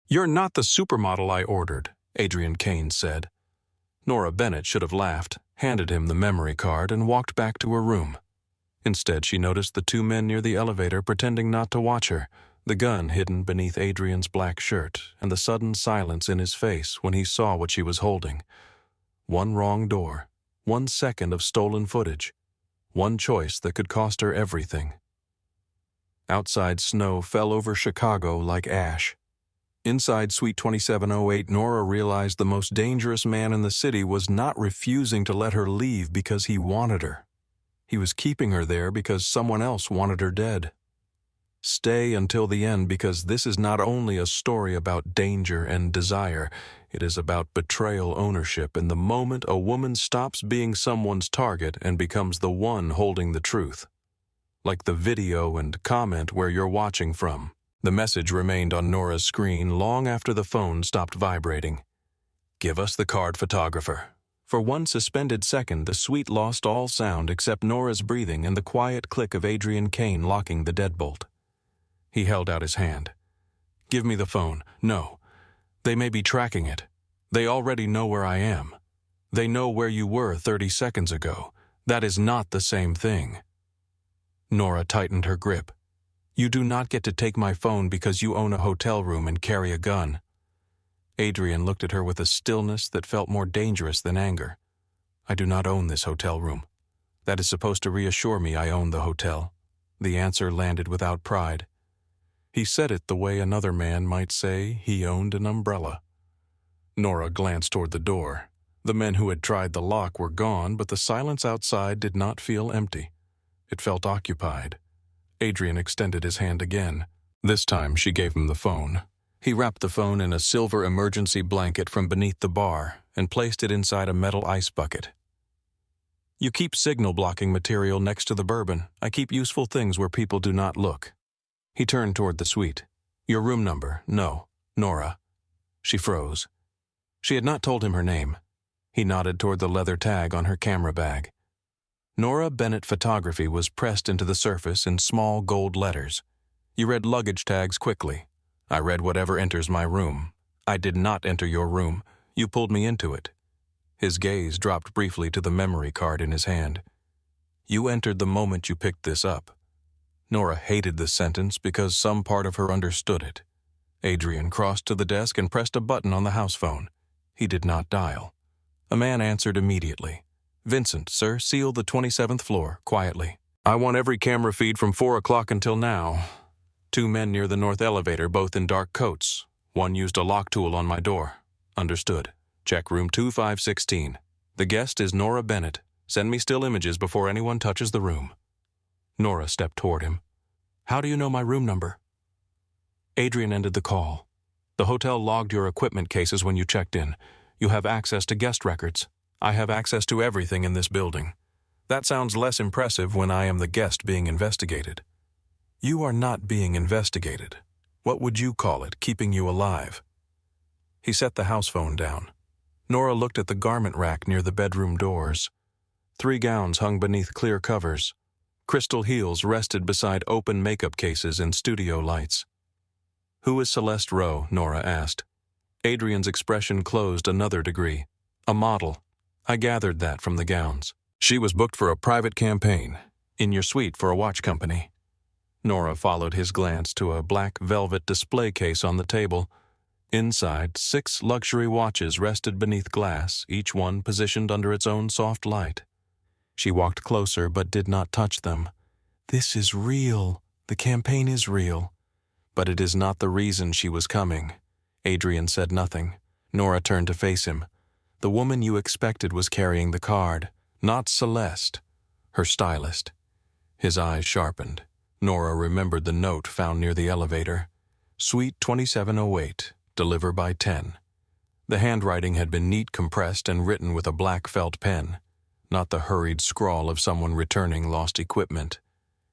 "You're not the supermodel I ordered," Adrian Kane said. Nora Bennett should have laughed, handed him the memory card, and walked back to her room. Instead, she noticed the two men near the elevator pretending not to watch her, the gun hidden beneath Adrian's black shirt, and the sudden silence in his face when he saw what she was holding. One wrong door, 1 second of stolen footage, one choice that could cost her everything. Outside, snow fell over Chicago like ash. Inside Suite 2708, Nora realized the most dangerous man in the city was not refusing to let her leave because he wanted her. He was keeping her there because someone else wanted her dead. Stay until the end, because this is not only a story about danger and desire, it is about betrayal, ownership, and the moment a woman stops being someone's target and becomes the one holding the truth. Like the video and comment where you're watching from. The message remained on Nora's screen long after the phone stopped vibrating. "Give us the card, photographer." For 1 suspended second, the suite lost all sound except Nora's breathing and the quiet click of Adrian Kane locking the deadbolt. He held out his hand. "Give me the phone." "No. They may be tracking it. They already know where I am. They know where you were 30 seconds ago. That is not the same thing." Nora tightened her grip. "You do not get to take my phone because you own a hotel room and carry a gun." Adrian looked at her with a stillness that felt more dangerous than anger. "I do not own this hotel room. That is supposed to reassure me I own the hotel." The answer landed without pride. He said it the way another man might say he owned an umbrella. Nora glanced toward the door. The men who had tried the lock were gone, but the silence outside did not feel empty. It felt occupied. Adrian extended his hand again. This time she gave him the phone. He wrapped the phone in a silver emergency blanket from beneath the bar and placed it inside a metal ice bucket. "You keep signal-blocking material next to the bourbon. I keep useful things where people do not look." He turned toward the suite. "Your room number?" "No. Nora." She froze. She had not told him her name. He nodded toward the leather tag on her camera bag. Nora Bennett Photography was pressed into the surface in small gold letters. "You read luggage tags quickly. I read whatever enters my room. I did not enter your room. You pulled me into it." His gaze dropped briefly to the memory card in his hand. "You entered the moment you picked this up." Nora hated the sentence because some part of her understood it. Adrian crossed to the desk and pressed a button on the house phone. He did not dial. A man answered immediately. "Vincent, sir, seal the 27th floor, quietly. I want every camera feed from 4 o'clock until now." Two men near the north elevator, both in dark coats. One used a lock tool on my door. "Understood. Check room 2516. The guest is Nora Bennett. Send me still images before anyone touches the room." Nora stepped toward him. "How do you know my room number?" Adrian ended the call. "The hotel logged your equipment cases when you checked in. You have access to guest records. I have access to everything in this building. That sounds less impressive when I am the guest being investigated." "You are not being investigated. What would you call it, keeping you alive?" He set the house phone down. Nora looked at the garment rack near the bedroom doors. 3 gowns hung beneath clear covers. Crystal heels rested beside open makeup cases and studio lights. "Who is Celeste Rowe?" Nora asked. Adrian's expression closed another degree. "A model. I gathered that from the gowns. She was booked for a private campaign, in your suite for a watch company." Nora followed his glance to a black velvet display case on the table. Inside, 6 luxury watches rested beneath glass, each one positioned under its own soft light. She walked closer but did not touch them. "This is real. The campaign is real." "But it is not the reason she was coming." Adrian said nothing. Nora turned to face him. "The woman you expected was carrying the card, not Celeste, her stylist." His eyes sharpened. Nora remembered the note found near the elevator. "Suite 2708, deliver by 10. The handwriting had been neat, compressed, and written with a black felt pen, not the hurried scrawl of someone returning lost equipment.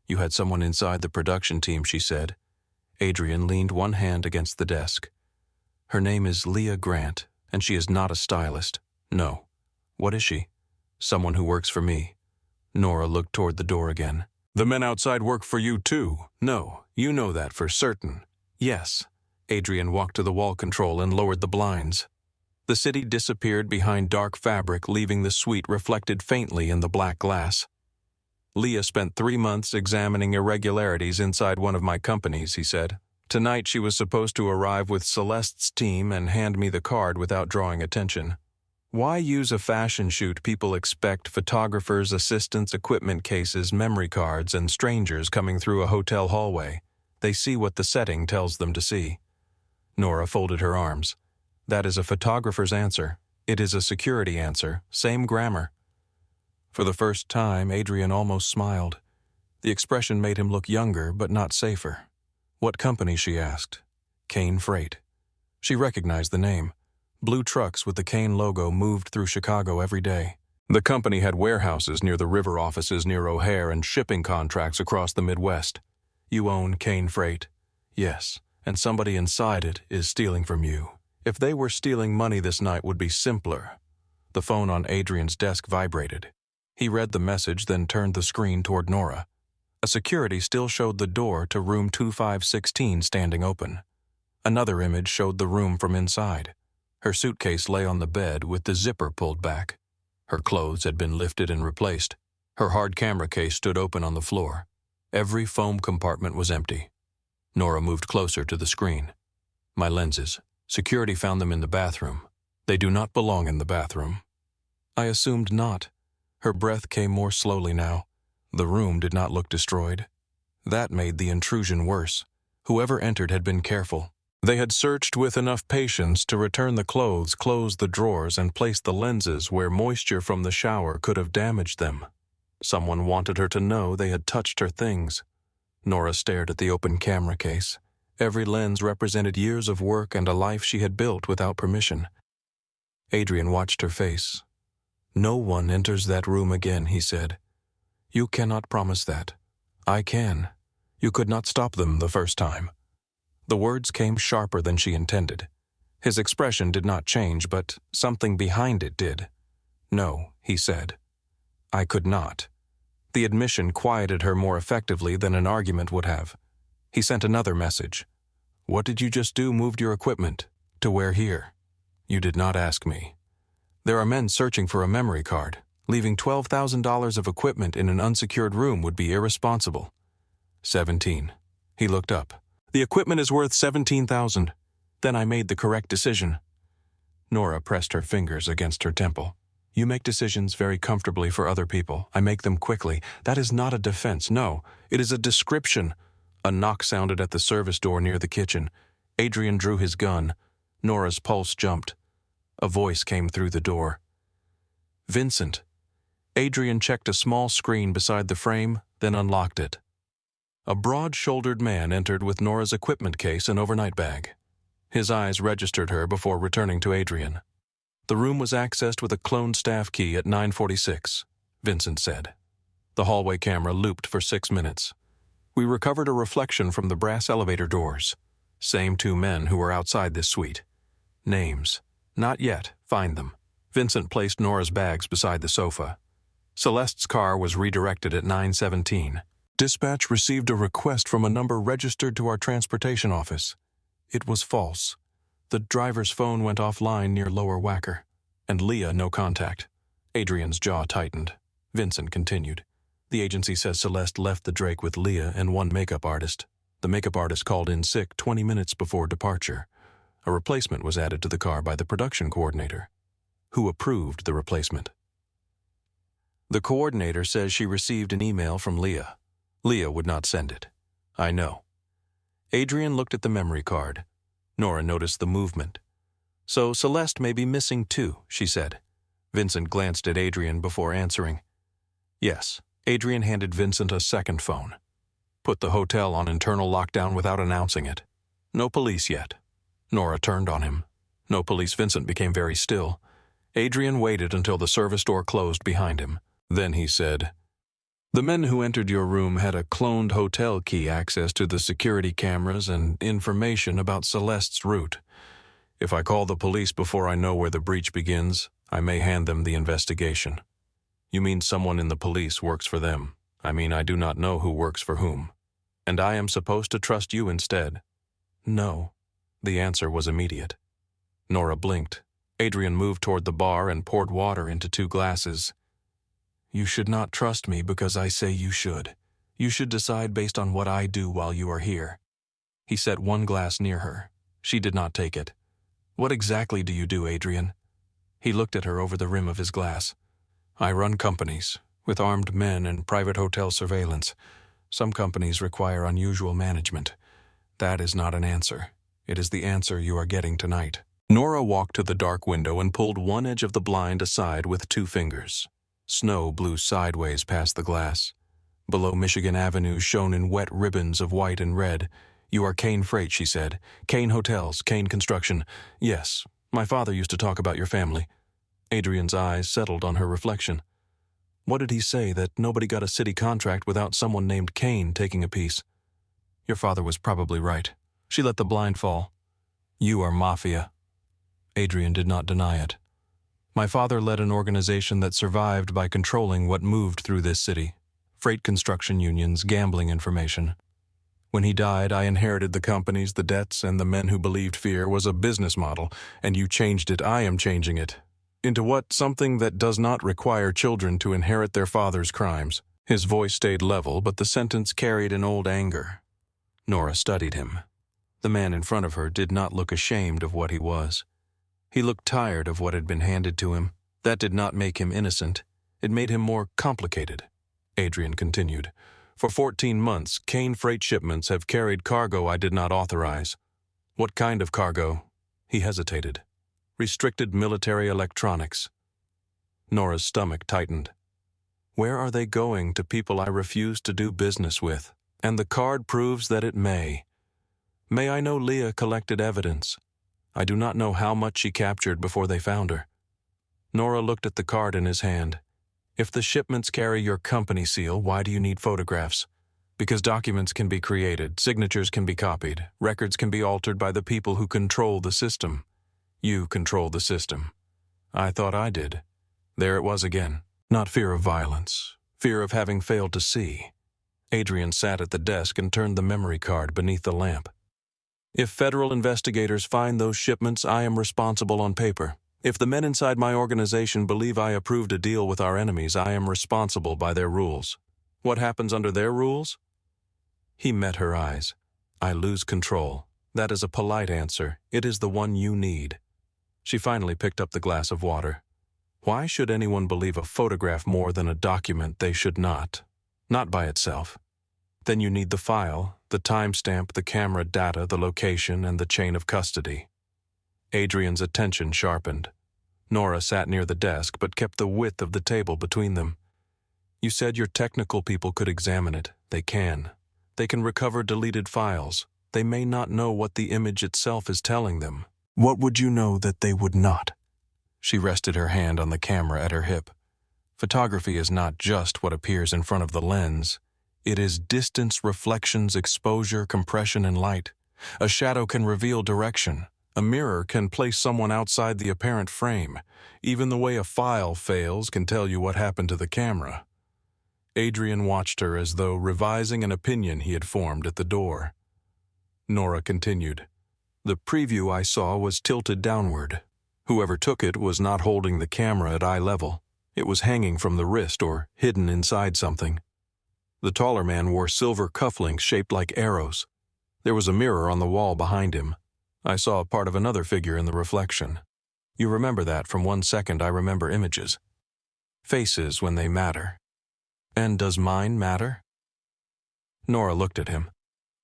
"You had someone inside the production team," she said. Adrian leaned one hand against the desk. "Her name is Leah Grant, and she is not a stylist." "No." "What is she?" "Someone who works for me." Nora looked toward the door again. "The men outside work for you too." "No, you know that for certain." "Yes." Adrian walked to the wall control and lowered the blinds. The city disappeared behind dark fabric, leaving the suite reflected faintly in the black glass. Leah spent 3 months examining irregularities inside one of my companies, he said. Tonight she was supposed to arrive with Celeste's team and hand me the card without drawing attention. Why use a fashion shoot people expect photographers, assistants, equipment cases, memory cards, and strangers coming through a hotel hallway? They see what the setting tells them to see. Nora folded her arms. That is a photographer's answer. It is a security answer. Same grammar. For the first time, Adrian almost smiled. The expression made him look younger, but not safer. What company, she asked. Kane Freight. She recognized the name. Blue trucks with the Kane logo moved through Chicago every day. The company had warehouses near the river offices near O'Hare and shipping contracts across the Midwest. You own Kane Freight? Yes, and somebody inside it is stealing from you. If they were stealing money, this night would be simpler. The phone on Adrian's desk vibrated. He read the message, then turned the screen toward Nora. A security still showed the door to room 2516 standing open. Another image showed the room from inside. Her suitcase lay on the bed with the zipper pulled back. Her clothes had been lifted and replaced. Her hard camera case stood open on the floor. Every foam compartment was empty. Nora moved closer to the screen. My lenses. Security found them in the bathroom. They do not belong in the bathroom. I assumed not. Her breath came more slowly now. The room did not look destroyed. That made the intrusion worse. Whoever entered had been careful. They had searched with enough patience to return the clothes, close the drawers, and place the lenses where moisture from the shower could have damaged them. Someone wanted her to know they had touched her things. Nora stared at the open camera case. Every lens represented years of work and a life she had built without permission. Adrian watched her face. No one enters that room again, he said. You cannot promise that. I can. You could not stop them the first time. The words came sharper than she intended. His expression did not change, but something behind it did. No, he said. I could not. The admission quieted her more effectively than an argument would have. He sent another message. What did you just do? Moved your equipment? To where here? You did not ask me. There are men searching for a memory card. Leaving $12,000 of equipment in an unsecured room would be irresponsible. 17. He looked up. The equipment is worth $17,000. Then I made the correct decision. Nora pressed her fingers against her temple. You make decisions very comfortably for other people. I make them quickly. That is not a defense. No, it is a description. A knock sounded at the service door near the kitchen. Adrian drew his gun. Nora's pulse jumped. A voice came through the door. Vincent. Adrian checked a small screen beside the frame, then unlocked it. A broad-shouldered man entered with Nora's equipment case and overnight bag. His eyes registered her before returning to Adrian. The room was accessed with a cloned staff key at 9:46, Vincent said. The hallway camera looped for 6 minutes. We recovered a reflection from the brass elevator doors. Same 2 men who were outside this suite. Names. Not yet. Find them. Vincent placed Nora's bags beside the sofa. Celeste's car was redirected at 9:17. Dispatch received a request from a number registered to our transportation office. It was false. The driver's phone went offline near Lower Wacker. And Leah, no contact. Adrian's jaw tightened. Vincent continued. The agency says Celeste left the Drake with Leah and 1 makeup artist. The makeup artist called in sick 20 minutes before departure. A replacement was added to the car by the production coordinator. Who approved the replacement? The coordinator says she received an email from Leah. Leah would not send it. I know. Adrian looked at the memory card. Nora noticed the movement. So Celeste may be missing too, she said. Vincent glanced at Adrian before answering. Yes. Adrian handed Vincent a second phone. Put the hotel on internal lockdown without announcing it. No police yet. Nora turned on him. No police. Vincent became very still. Adrian waited until the service door closed behind him. Then he said, The men who entered your room had a cloned hotel key access to the security cameras and information about Celeste's route. If I call the police before I know where the breach begins, I may hand them the investigation. You mean someone in the police works for them? I mean, I do not know who works for whom. And I am supposed to trust you instead? No. The answer was immediate. Nora blinked. Adrian moved toward the bar and poured water into 2 glasses. You should not trust me because I say you should. You should decide based on what I do while you are here. He set 1 glass near her. She did not take it. What exactly do you do, Adrian? He looked at her over the rim of his glass. I run companies, with armed men and private hotel surveillance. Some companies require unusual management. That is not an answer. It is the answer you are getting tonight. Nora walked to the dark window and pulled one edge of the blind aside with 2 fingers. Snow blew sideways past the glass. Below, Michigan Avenue shone in wet ribbons of white and red. You are Kane Freight, she said. Kane Hotels, Kane Construction. Yes, my father used to talk about your family. Adrian's eyes settled on her reflection. What did he say, that nobody got a city contract without someone named Kane taking a piece? Your father was probably right. She let the blind fall. You are Mafia. Adrian did not deny it. My father led an organization that survived by controlling what moved through this city. Freight construction unions, gambling information. When he died, I inherited the companies, the debts, and the men who believed fear was a business model, and you changed it. I am changing it. Into what? Something that does not require children to inherit their father's crimes. His voice stayed level, but the sentence carried an old anger. Nora studied him. The man in front of her did not look ashamed of what he was. He looked tired of what had been handed to him. That did not make him innocent. It made him more complicated. Adrian continued. For 14 months, Kane Freight shipments have carried cargo I did not authorize. What kind of cargo? He hesitated. Restricted military electronics. Nora's stomach tightened. Where are they going to people I refuse to do business with? And the card proves that it may. May I know Leah collected evidence? I do not know how much she captured before they found her. Nora looked at the card in his hand. If the shipments carry your company seal, why do you need photographs? Because documents can be created, signatures can be copied, records can be altered by the people who control the system. You control the system. I thought I did. There it was again. Not fear of violence, fear of having failed to see. Adrian sat at the desk and turned the memory card beneath the lamp. If federal investigators find those shipments, I am responsible on paper. If the men inside my organization believe I approved a deal with our enemies, I am responsible by their rules. What happens under their rules? He met her eyes. I lose control. That is a polite answer. It is the one you need. She finally picked up the glass of water. Why should anyone believe a photograph more than a document they should not? Not by itself. Then you need the file, the timestamp, the camera data, the location, and the chain of custody. Adrian's attention sharpened. Nora sat near the desk but kept the width of the table between them. You said your technical people could examine it. They can. They can recover deleted files. They may not know what the image itself is telling them. What would you know that they would not? She rested her hand on the camera at her hip. Photography is not just what appears in front of the lens. It is distance, reflections, exposure, compression, and light. A shadow can reveal direction. A mirror can place someone outside the apparent frame. Even the way a file fails can tell you what happened to the camera. Adrian watched her as though revising an opinion he had formed at the door. Nora continued. The preview I saw was tilted downward. Whoever took it was not holding the camera at eye level. It was hanging from the wrist or hidden inside something. The taller man wore silver cufflinks shaped like arrows. There was a mirror on the wall behind him. I saw a part of another figure in the reflection. You remember that from 1 second I remember images. Faces when they matter. And does mine matter? Nora looked at him.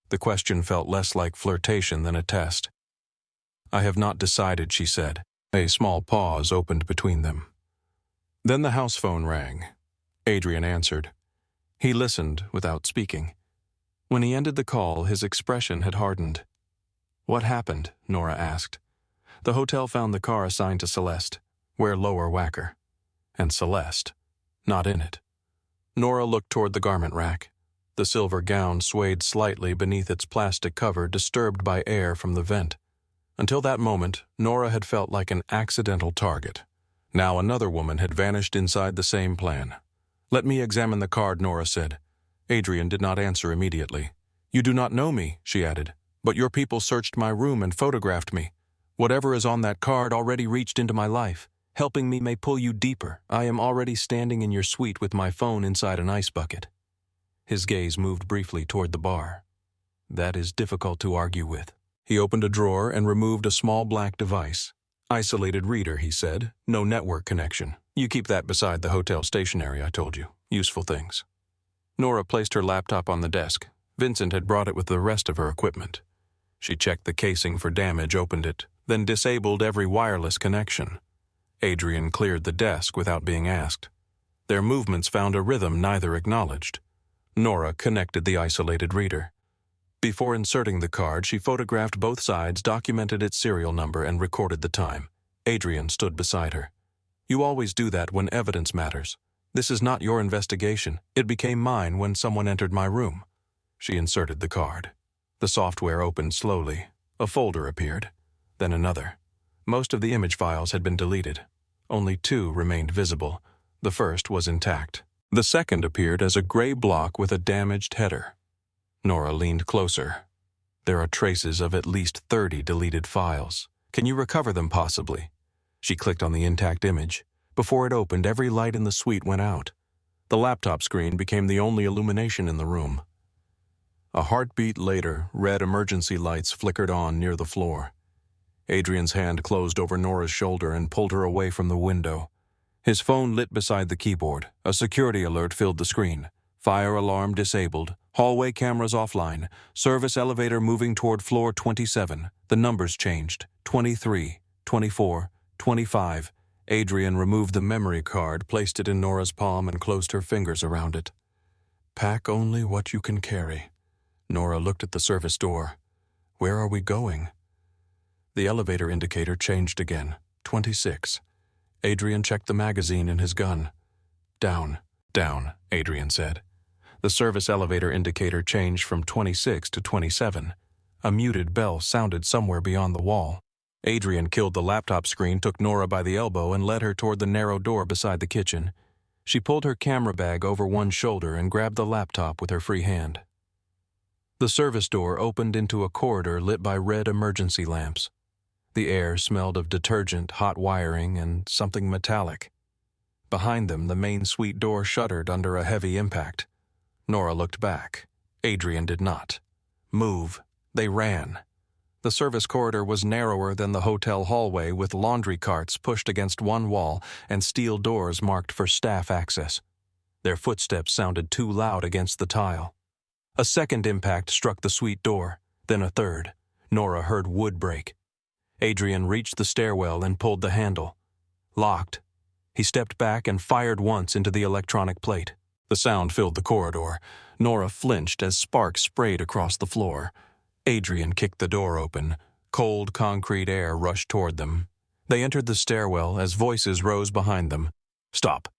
The question felt less like flirtation than a test. I have not decided, she said. A small pause opened between them. Then the house phone rang. Adrian answered. He listened without speaking. When he ended the call, his expression had hardened. What happened? Nora asked. The hotel found the car assigned to Celeste. Wear lower whacker. And Celeste, not in it. Nora looked toward the garment rack. The silver gown swayed slightly beneath its plastic cover, disturbed by air from the vent. Until that moment, Nora had felt like an accidental target. Now another woman had vanished inside the same plan. Let me examine the card, Nora said. Adrian did not answer immediately. You do not know me, she added. But your people searched my room and photographed me. Whatever is on that card already reached into my life. Helping me may pull you deeper. I am already standing in your suite with my phone inside an ice bucket." His gaze moved briefly toward the bar. "That is difficult to argue with." He opened a drawer and removed a small black device. "Isolated reader," he said. "No network connection. You keep that beside the hotel stationery I told you. Useful things." Nora placed her laptop on the desk. Vincent had brought it with the rest of her equipment. She checked the casing for damage, opened it, then disabled every wireless connection. Adrian cleared the desk without being asked. Their movements found a rhythm neither acknowledged. Nora connected the isolated reader. Before inserting the card, she photographed both sides, documented its serial number, and recorded the time. Adrian stood beside her. "You always do that when evidence matters. This is not your investigation. It became mine when someone entered my room." She inserted the card. The software opened slowly. A folder appeared, then another. Most of the image files had been deleted. Only 2 remained visible. The first was intact. The second appeared as a gray block with a damaged header. Nora leaned closer. "There are traces of at least 30 deleted files. Can you recover them possibly?" She clicked on the intact image. Before it opened, every light in the suite went out. The laptop screen became the only illumination in the room. A heartbeat later, red emergency lights flickered on near the floor. Adrian's hand closed over Nora's shoulder and pulled her away from the window. His phone lit beside the keyboard. A security alert filled the screen. Fire alarm disabled. Hallway cameras offline. Service elevator moving toward floor 27. The numbers changed. 23, 24, 25. Adrian removed the memory card, placed it in Nora's palm, and closed her fingers around it. "Pack only what you can carry." Nora looked at the service door. "Where are we going?" The elevator indicator changed again. 26. Adrian checked the magazine in his gun. "Down, down," Adrian said. The service elevator indicator changed from 26 to 27. A muted bell sounded somewhere beyond the wall. Adrian killed the laptop screen, took Nora by the elbow, and led her toward the narrow door beside the kitchen. She pulled her camera bag over one shoulder and grabbed the laptop with her free hand. The service door opened into a corridor lit by red emergency lamps. The air smelled of detergent, hot wiring, and something metallic. Behind them, the main suite door shuddered under a heavy impact. Nora looked back. Adrian did not. Move. They ran. The service corridor was narrower than the hotel hallway, with laundry carts pushed against one wall and steel doors marked for staff access. Their footsteps sounded too loud against the tile. A second impact struck the suite door, then a third. Nora heard wood break. Adrian reached the stairwell and pulled the handle. Locked. He stepped back and fired once into the electronic plate. The sound filled the corridor. Nora flinched as sparks sprayed across the floor. Adrian kicked the door open. Cold concrete air rushed toward them. They entered the stairwell as voices rose behind them. "Stop."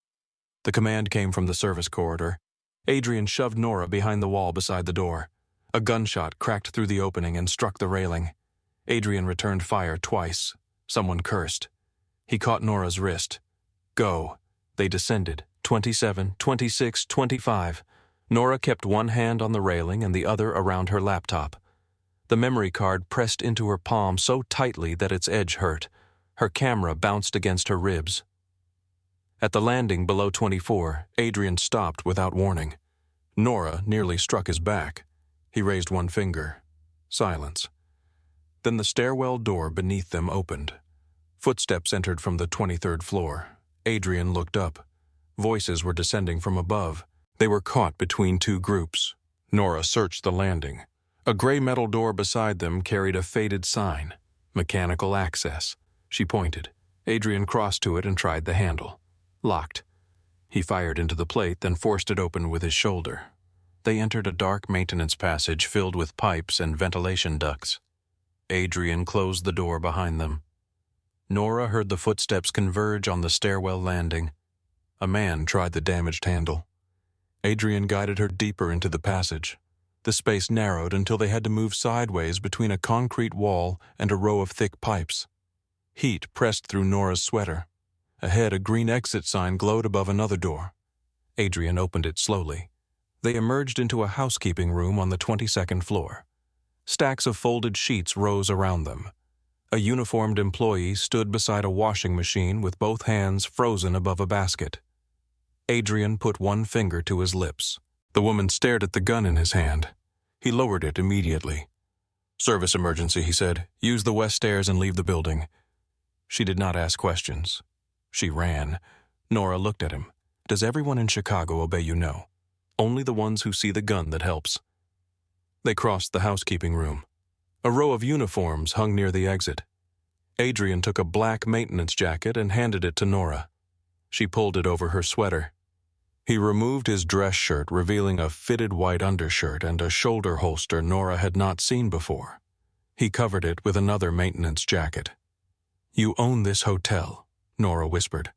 The command came from the service corridor. Adrian shoved Nora behind the wall beside the door. A gunshot cracked through the opening and struck the railing. Adrian returned fire twice. Someone cursed. He caught Nora's wrist. "Go." They descended. 27, 26, 25. Nora kept one hand on the railing and the other around her laptop. The memory card pressed into her palm so tightly that its edge hurt. Her camera bounced against her ribs. At the landing below 24, Adrian stopped without warning. Nora nearly struck his back. He raised one finger. Silence. Then the stairwell door beneath them opened. Footsteps entered from the 23rd floor. Adrian looked up. Voices were descending from above. They were caught between 2 groups. Nora searched the landing. A gray metal door beside them carried a faded sign. Mechanical access. She pointed. Adrian crossed to it and tried the handle. Locked. He fired into the plate, then forced it open with his shoulder. They entered a dark maintenance passage filled with pipes and ventilation ducts. Adrian closed the door behind them. Nora heard the footsteps converge on the stairwell landing. A man tried the damaged handle. Adrian guided her deeper into the passage. The space narrowed until they had to move sideways between a concrete wall and a row of thick pipes. Heat pressed through Nora's sweater. Ahead, a green exit sign glowed above another door. Adrian opened it slowly. They emerged into a housekeeping room on the 22nd floor. Stacks of folded sheets rose around them. A uniformed employee stood beside a washing machine with both hands frozen above a basket. Adrian put one finger to his lips. The woman stared at the gun in his hand. He lowered it immediately. "Service emergency," he said. "Use the west stairs and leave the building." She did not ask questions. She ran. Nora looked at him. "Does everyone in Chicago obey you?" "No. Only the ones who see the gun that helps." They crossed the housekeeping room. A row of uniforms hung near the exit. Adrian took a black maintenance jacket and handed it to Nora. She pulled it over her sweater. He removed his dress shirt, revealing a fitted white undershirt and a shoulder holster Nora had not seen before. He covered it with another maintenance jacket. "You own this hotel," Nora whispered.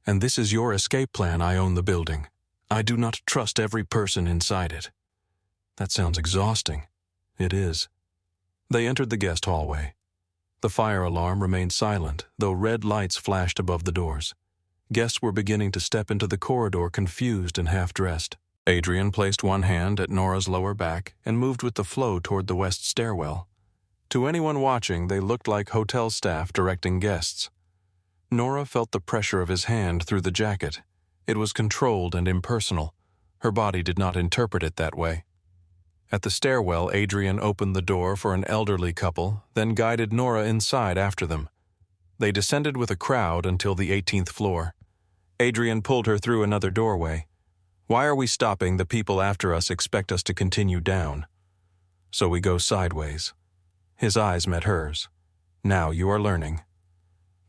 "And this is your escape plan. I own the building. I do not trust every person inside it." "That sounds exhausting." "It is." They entered the guest hallway. The fire alarm remained silent, though red lights flashed above the doors. Guests were beginning to step into the corridor, confused and half-dressed. Adrian placed one hand at Nora's lower back and moved with the flow toward the west stairwell. To anyone watching, they looked like hotel staff directing guests. Nora felt the pressure of his hand through the jacket. It was controlled and impersonal. Her body did not interpret it that way. At the stairwell, Adrian opened the door for an elderly couple, then guided Nora inside after them. They descended with a crowd until the 18th floor. Adrian pulled her through another doorway. "Why are we stopping? The people after us expect us to continue down." "So we go sideways." His eyes met hers. "Now you are learning."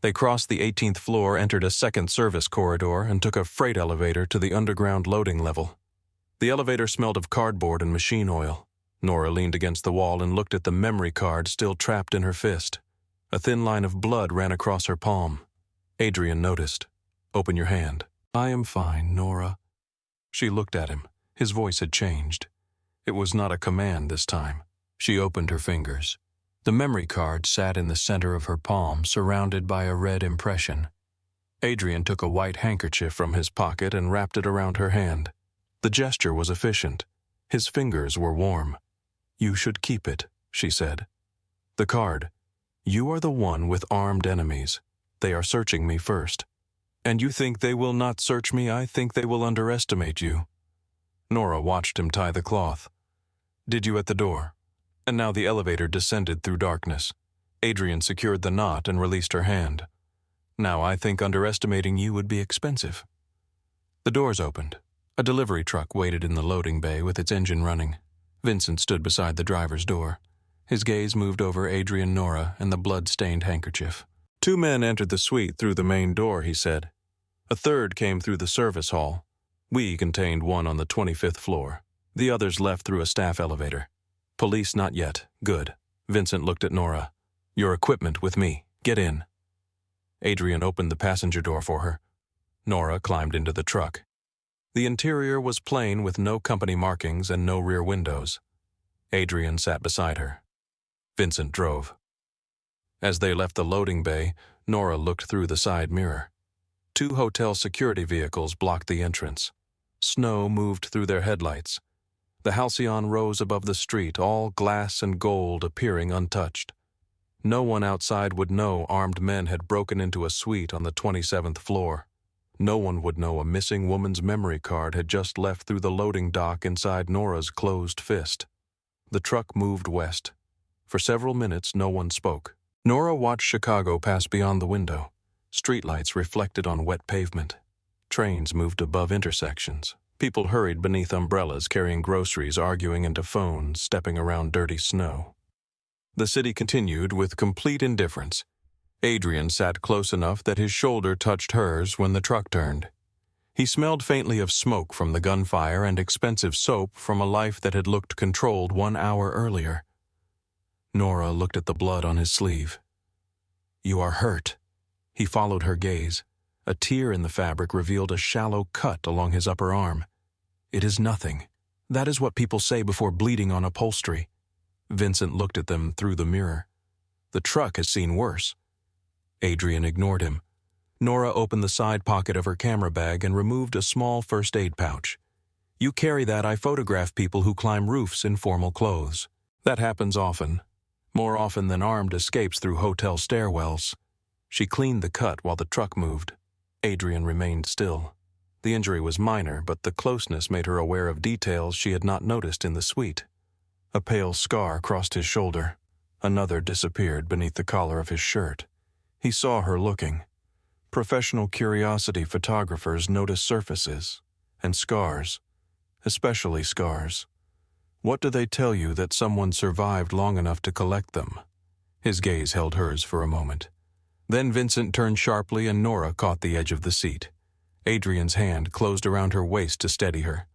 They crossed the 18th floor, entered a second service corridor, and took a freight elevator to the underground loading level. The elevator smelled of cardboard and machine oil. Nora leaned against the wall and looked at the memory card still trapped in her fist. A thin line of blood ran across her palm. Adrian noticed. "Open your hand." "I am fine, Nora." She looked at him. His voice had changed. It was not a command this time. She opened her fingers. The memory card sat in the center of her palm, surrounded by a red impression. Adrian took a white handkerchief from his pocket and wrapped it around her hand. The gesture was efficient. His fingers were warm. "You should keep it," she said. "The card. You are the one with armed enemies. They are searching me first. And you think they will not search me? I think they will underestimate you." Nora watched him tie the cloth. "Did you at the door?" And now the elevator descended through darkness. Adrian secured the knot and released her hand. "Now I think underestimating you would be expensive." The doors opened. A delivery truck waited in the loading bay with its engine running. Vincent stood beside the driver's door. His gaze moved over Adrian, Nora, and the blood-stained handkerchief. "Two men entered the suite through the main door," he said. "A third came through the service hall. We contained one on the 25th floor. The others left through a staff elevator. Police not yet. Good." Vincent looked at Nora. "Your equipment with me. Get in." Adrian opened the passenger door for her. Nora climbed into the truck. The interior was plain with no company markings and no rear windows. Adrian sat beside her. Vincent drove. As they left the loading bay, Nora looked through the side mirror. 2 hotel security vehicles blocked the entrance. Snow moved through their headlights. The Halcyon rose above the street, all glass and gold appearing untouched. No one outside would know armed men had broken into a suite on the 27th floor. No one would know a missing woman's memory card had just left through the loading dock inside Nora's closed fist. The truck moved west. For several minutes, no one spoke. Nora watched Chicago pass beyond the window. Streetlights reflected on wet pavement. Trains moved above intersections. People hurried beneath umbrellas, carrying groceries, arguing into phones, stepping around dirty snow. The city continued with complete indifference. Adrian sat close enough that his shoulder touched hers when the truck turned. He smelled faintly of smoke from the gunfire and expensive soap from a life that had looked controlled 1 hour earlier. Nora looked at the blood on his sleeve. "You are hurt." He followed her gaze. A tear in the fabric revealed a shallow cut along his upper arm. "It is nothing. That is what people say before bleeding on upholstery." Vincent looked at them through the mirror. "The truck has seen worse." Adrian ignored him. Nora opened the side pocket of her camera bag and removed a small first aid pouch. "You carry that. I photograph people who climb roofs in formal clothes." That happens often, more often than armed escapes through hotel stairwells. She cleaned the cut while the truck moved. Adrian remained still. The injury was minor, but the closeness made her aware of details she had not noticed in the suite. A pale scar crossed his shoulder. Another disappeared beneath the collar of his shirt. He saw her looking. Professional curiosity photographers notice surfaces and scars, especially scars. What do they tell you that someone survived long enough to collect them? His gaze held hers for a moment. Then Vincent turned sharply and Nora caught the edge of the seat. Adrian's hand closed around her waist to steady her.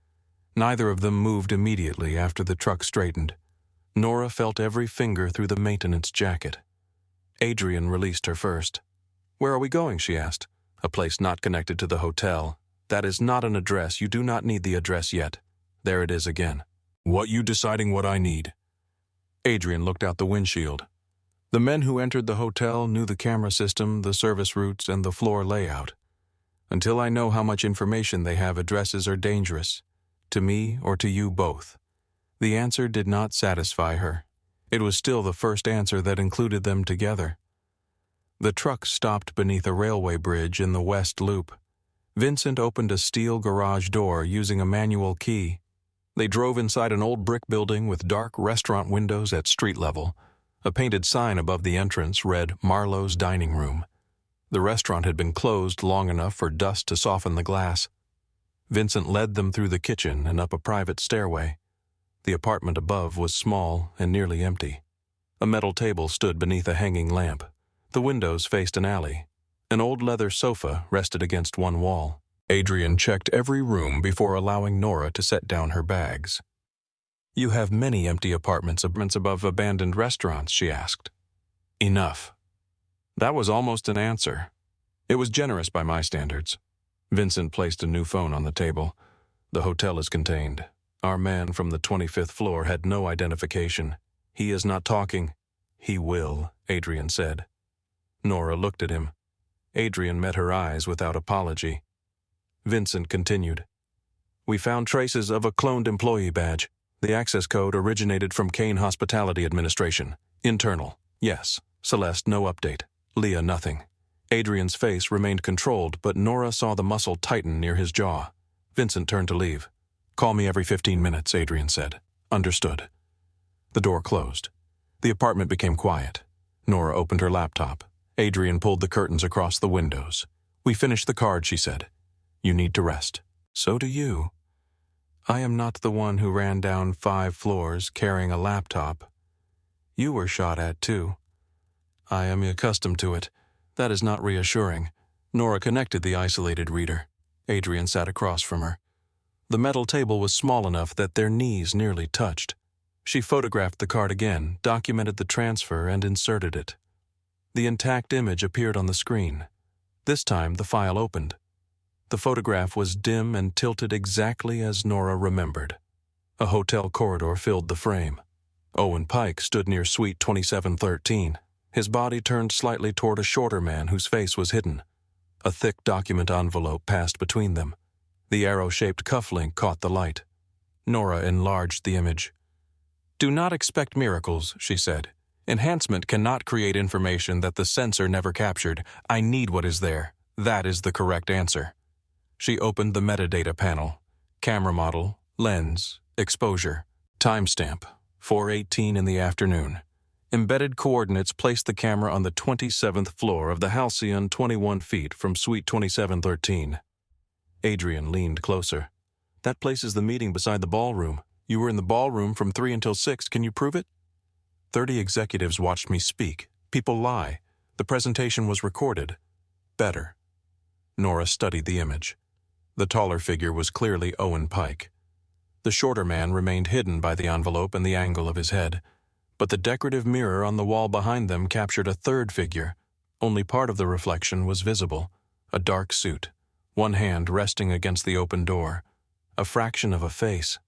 Neither of them moved immediately after the truck straightened. Nora felt every finger through the maintenance jacket. Adrian released her first. "Where are we going?" she asked. "A place not connected to the hotel. That is not an address. You do not need the address yet." There it is again. "What you deciding what I need?" Adrian looked out the windshield. The men who entered the hotel knew the camera system, the service routes, and the floor layout. Until I know how much information they have, addresses are dangerous. To me or to you both. The answer did not satisfy her. It was still the first answer that included them together. The truck stopped beneath a railway bridge in the West Loop. Vincent opened a steel garage door using a manual key. They drove inside an old brick building with dark restaurant windows at street level. A painted sign above the entrance read Marlowe's Dining Room. The restaurant had been closed long enough for dust to soften the glass. Vincent led them through the kitchen and up a private stairway. The apartment above was small and nearly empty. A metal table stood beneath a hanging lamp. The windows faced an alley. An old leather sofa rested against one wall. Adrian checked every room before allowing Nora to set down her bags. "You have many empty apartments above abandoned restaurants?" she asked. "Enough." That was almost an answer. It was generous by my standards. Vincent placed a new phone on the table. "The hotel is contained. Our man from the 25th floor had no identification. He is not talking." "He will," Adrian said. Nora looked at him. Adrian met her eyes without apology. Vincent continued. "We found traces of a cloned employee badge. The access code originated from Kane Hospitality Administration. Internal. Yes. Celeste, no update. Leah, nothing." Adrian's face remained controlled, but Nora saw the muscle tighten near his jaw. Vincent turned to leave. "Call me every 15 minutes, Adrian said. "Understood." The door closed. The apartment became quiet. Nora opened her laptop. Adrian pulled the curtains across the windows. "We finished the card," she said. "You need to rest." "So do you." "I am not the one who ran down 5 floors carrying a laptop. You were shot at, too." "I am accustomed to it. That is not reassuring." Nora connected the isolated reader. Adrian sat across from her. The metal table was small enough that their knees nearly touched. She photographed the card again, documented the transfer, and inserted it. The intact image appeared on the screen. This time the file opened. The photograph was dim and tilted exactly as Nora remembered. A hotel corridor filled the frame. Owen Pike stood near Suite 2713. His body turned slightly toward a shorter man whose face was hidden. A thick document envelope passed between them. The arrow-shaped cufflink caught the light. Nora enlarged the image. "Do not expect miracles," she said. "Enhancement cannot create information that the sensor never captured. I need what is there. That is the correct answer." She opened the metadata panel. Camera model, lens, exposure, timestamp, 4:18 in the afternoon. Embedded coordinates placed the camera on the 27th floor of the Halcyon 21 feet from Suite 2713. Adrian leaned closer. "That places the meeting beside the ballroom. You were in the ballroom from 3 until 6. Can you prove it?" 30 executives watched me speak. People lie. The presentation was recorded. Better. Nora studied the image. The taller figure was clearly Owen Pike. The shorter man remained hidden by the envelope and the angle of his head. But the decorative mirror on the wall behind them captured a third figure. Only part of the reflection was visible. A dark suit. One hand resting against the open door. A fraction of a face.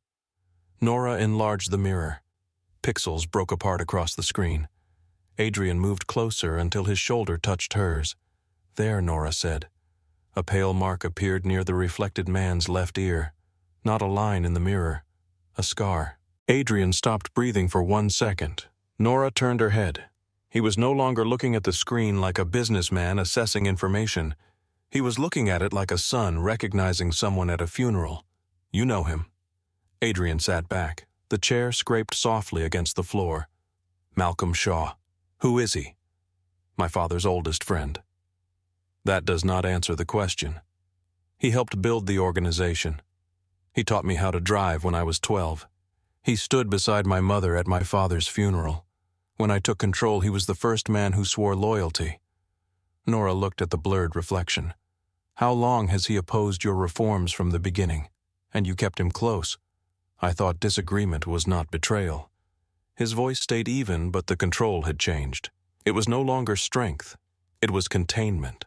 Nora enlarged the mirror. Pixels broke apart across the screen. Adrian moved closer until his shoulder touched hers. "There," Nora said. A pale mark appeared near the reflected man's left ear. Not a line in the mirror. A scar. Adrian stopped breathing for 1 second. Nora turned her head. He was no longer looking at the screen like a businessman assessing information. He was looking at it like a son recognizing someone at a funeral. "You know him." Adrian sat back. The chair scraped softly against the floor. "Malcolm Shaw." "Who is he?" "My father's oldest friend." "That does not answer the question. He helped build the organization. He taught me how to drive when I was 12. He stood beside my mother at my father's funeral. When I took control, he was the first man who swore loyalty." Nora looked at the blurred reflection. "How long has he opposed your reforms from the beginning? And you kept him close. I thought disagreement was not betrayal." His voice stayed even, but the control had changed. It was no longer strength. It was containment.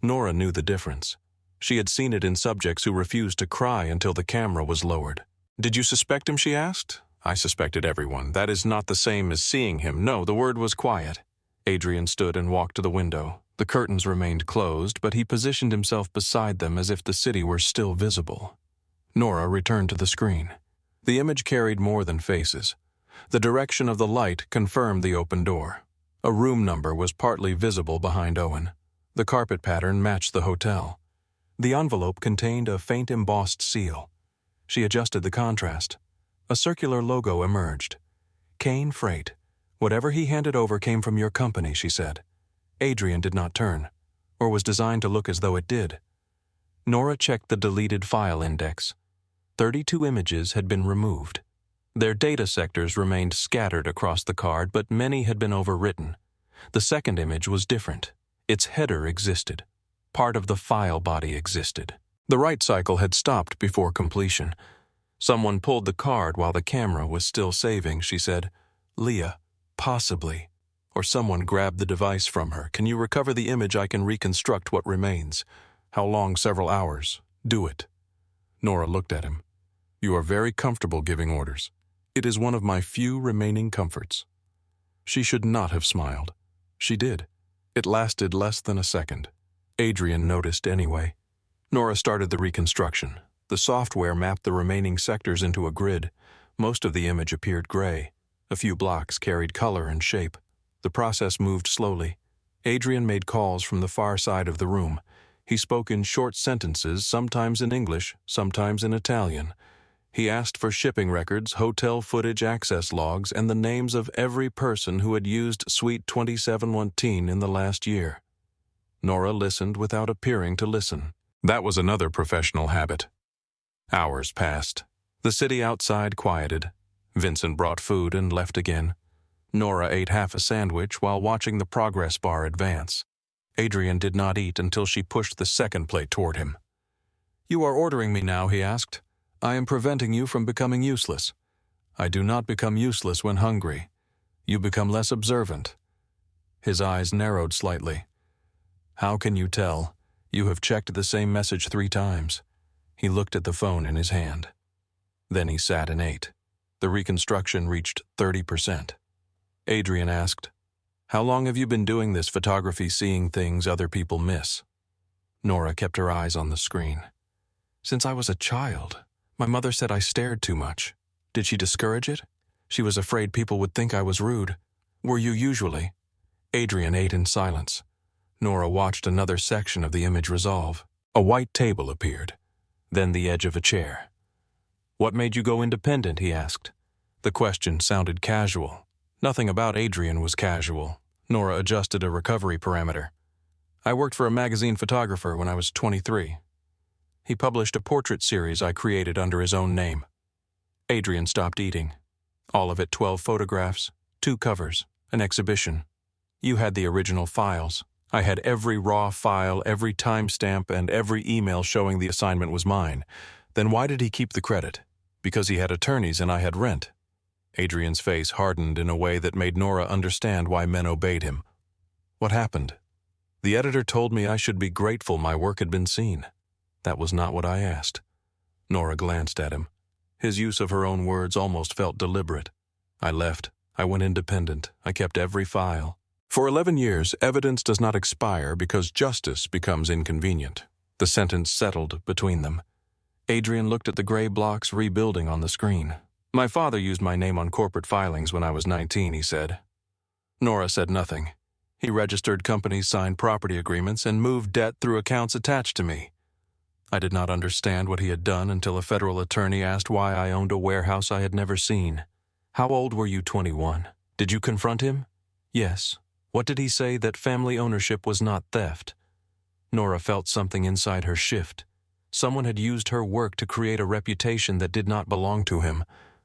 Nora knew the difference. She had seen it in subjects who refused to cry until the camera was lowered. "Did you suspect him?" she asked. "I suspected everyone. That is not the same as seeing him." "No." The word was quiet. Adrian stood and walked to the window. The curtains remained closed, but he positioned himself beside them as if the city were still visible. Nora returned to the screen. The image carried more than faces. The direction of the light confirmed the open door. A room number was partly visible behind Owen. The carpet pattern matched the hotel. The envelope contained a faint embossed seal. She adjusted the contrast. A circular logo emerged. "Kane Freight. Whatever he handed over came from your company," she said. Adrian did not turn, or was designed to look as though it did. Nora checked the deleted file index. 32 images had been removed. Their data sectors remained scattered across the card, but many had been overwritten. The second image was different. Its header existed. Part of the file body existed. The write cycle had stopped before completion. "Someone pulled the card while the camera was still saving," she said. "Leah, possibly. Or someone grabbed the device from her. Can you recover the image? I can reconstruct what remains." "How long?" "Several hours." "Do it." Nora looked at him. "You are very comfortable giving orders. It is one of my few remaining comforts." She should not have smiled. She did. It lasted less than a second. Adrian noticed anyway. Nora started the reconstruction. The software mapped the remaining sectors into a grid. Most of the image appeared gray. A few blocks carried color and shape. The process moved slowly. Adrian made calls from the far side of the room. He spoke in short sentences, sometimes in English, sometimes in Italian. He asked for shipping records, hotel footage, access logs, and the names of every person who had used Suite 2713 in the last year. Nora listened without appearing to listen. That was another professional habit. Hours passed. The city outside quieted. Vincent brought food and left again. Nora ate half a sandwich while watching the progress bar advance. Adrian did not eat until she pushed the second plate toward him. "You are ordering me now," he asked. "I am preventing you from becoming useless." "I do not become useless when hungry. You become less observant." His eyes narrowed slightly. "How can you tell? You have checked the same message 3 times. He looked at the phone in his hand. Then he sat and ate. The reconstruction reached 30%. Adrian asked, "How long have you been doing this photography, seeing things other people miss?" Nora kept her eyes on the screen. "Since I was a child. My mother said I stared too much. Did she discourage it? She was afraid people would think I was rude. Were you usually?" Adrian ate in silence. Nora watched another section of the image resolve. A white table appeared, then the edge of a chair. "What made you go independent?" he asked. The question sounded casual. Nothing about Adrian was casual. Nora adjusted a recovery parameter. "I worked for a magazine photographer when I was 23. He published a portrait series I created under his own name." Adrian stopped eating. "All of it 12 photographs, 2 covers, an exhibition. You had the original files. I had every raw file, every timestamp, and every email showing the assignment was mine. Then why did he keep the credit? Because he had attorneys and I had rent." Adrian's face hardened in a way that made Nora understand why men obeyed him. "What happened?" "The editor told me I should be grateful my work had been seen." "That was not what I asked." Nora glanced at him. His use of her own words almost felt deliberate. "I left. I went independent. I kept every file. For 11 years, evidence does not expire because justice becomes inconvenient." The sentence settled between them. Adrian looked at the gray blocks rebuilding on the screen. My father used my name on corporate filings when I was 19, he said. Nora said nothing. He registered companies, signed property agreements, and moved debt through accounts attached to me. I did not understand what he had done until a federal attorney asked why I owned a warehouse I had never seen. How old were you? 21. Did you confront him? Yes. What did he say? That family ownership was not theft. Nora felt something inside her shift. Someone had used her work to create a reputation that did not belong to him.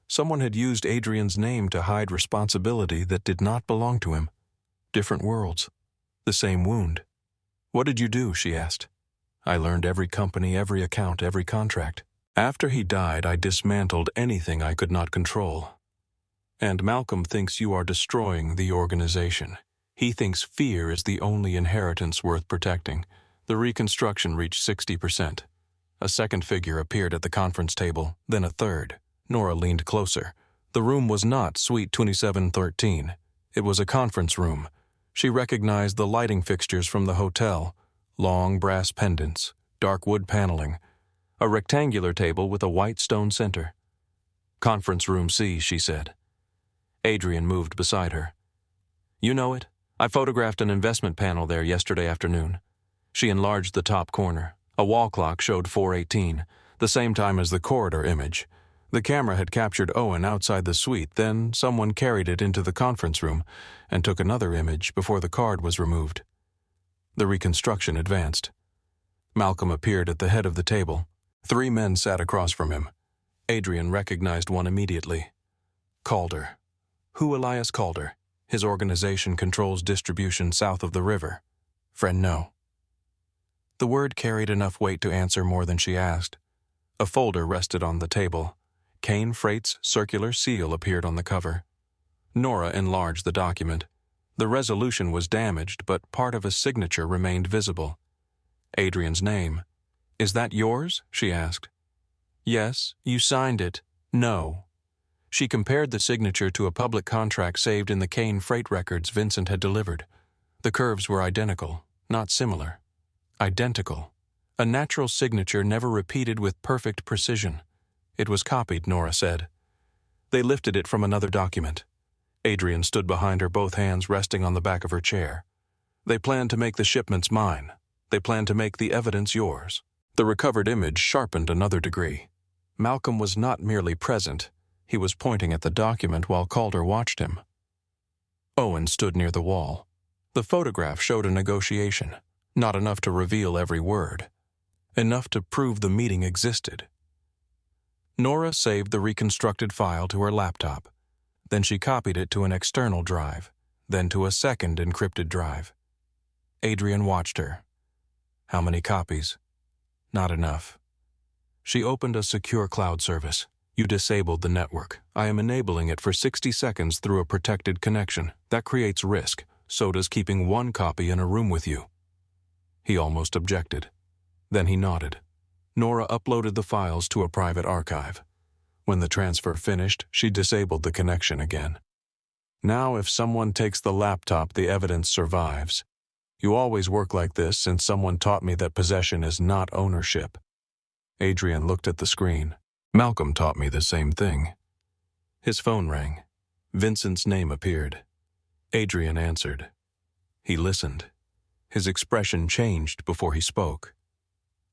Someone had used Adrian's name to hide responsibility that did not belong to him. Different worlds. The same wound. What did you do? She asked. I learned every company, every account, every contract. After he died, I dismantled anything I could not control. And Malcolm thinks you are destroying the organization. He thinks fear is the only inheritance worth protecting. The reconstruction reached 60%. A second figure appeared at the conference table, then a third. Nora leaned closer. The room was not Suite 2713. It was a conference room. She recognized the lighting fixtures from the hotel. Long brass pendants, dark wood paneling. A rectangular table with a white stone center. Conference room C, she said. Adrian moved beside her. You know it? I photographed an investment panel there yesterday afternoon. She enlarged the top corner. A wall clock showed 4:18, the same time as the corridor image. The camera had captured Owen outside the suite, then someone carried it into the conference room and took another image before the card was removed. The reconstruction advanced. Malcolm appeared at the head of the table. 3 men sat across from him. Adrian recognized one immediately. Calder. Who Elias Calder? His organization controls distribution south of the river. Friend, no. The word carried enough weight to answer more than she asked. A folder rested on the table. Kane Freight's circular seal appeared on the cover. Nora enlarged the document. The resolution was damaged, but part of a signature remained visible. Adrian's name. Is that yours? She asked. Yes. You signed it. No. She compared the signature to a public contract saved in the Kane Freight records Vincent had delivered. The curves were identical, not similar. Identical. A natural signature never repeated with perfect precision. It was copied, Nora said. They lifted it from another document. Adrian stood behind her, both hands resting on the back of her chair. They planned to make the shipments mine. They planned to make the evidence yours. The recovered image sharpened another degree. Malcolm was not merely present. He was pointing at the document while Calder watched him. Owen stood near the wall. The photograph showed a negotiation, not enough to reveal every word, enough to prove the meeting existed. Nora saved the reconstructed file to her laptop. Then she copied it to an external drive, then to a second encrypted drive. Adrian watched her. How many copies? Not enough. She opened a secure cloud service. You disabled the network. I am enabling it for 60 seconds through a protected connection. That creates risk. So does keeping one copy in a room with you. He almost objected. Then he nodded. Nora uploaded the files to a private archive. When the transfer finished, she disabled the connection again. Now if someone takes the laptop, the evidence survives. You always work like this since someone taught me that possession is not ownership. Adrian looked at the screen. Malcolm taught me the same thing. His phone rang. Vincent's name appeared. Adrian answered. He listened. His expression changed before he spoke.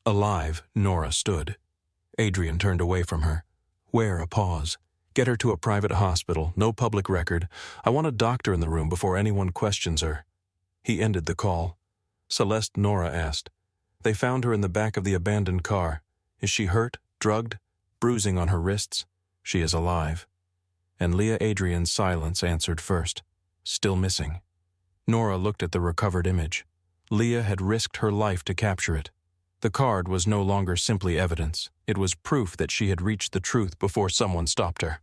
Alive, Nora stood. Adrian turned away from her. Wear a pause. Get her to a private hospital, no public record. I want a doctor in the room before anyone questions her. He ended the call. Celeste, Nora asked. They found her in the back of the abandoned car. Is she hurt, drugged, bruising on her wrists? She is alive. And Leah Adrian's silence answered first. Still missing. Nora looked at the recovered image. Leah had risked her life to capture it. The card was no longer simply evidence. It was proof that she had reached the truth before someone stopped her.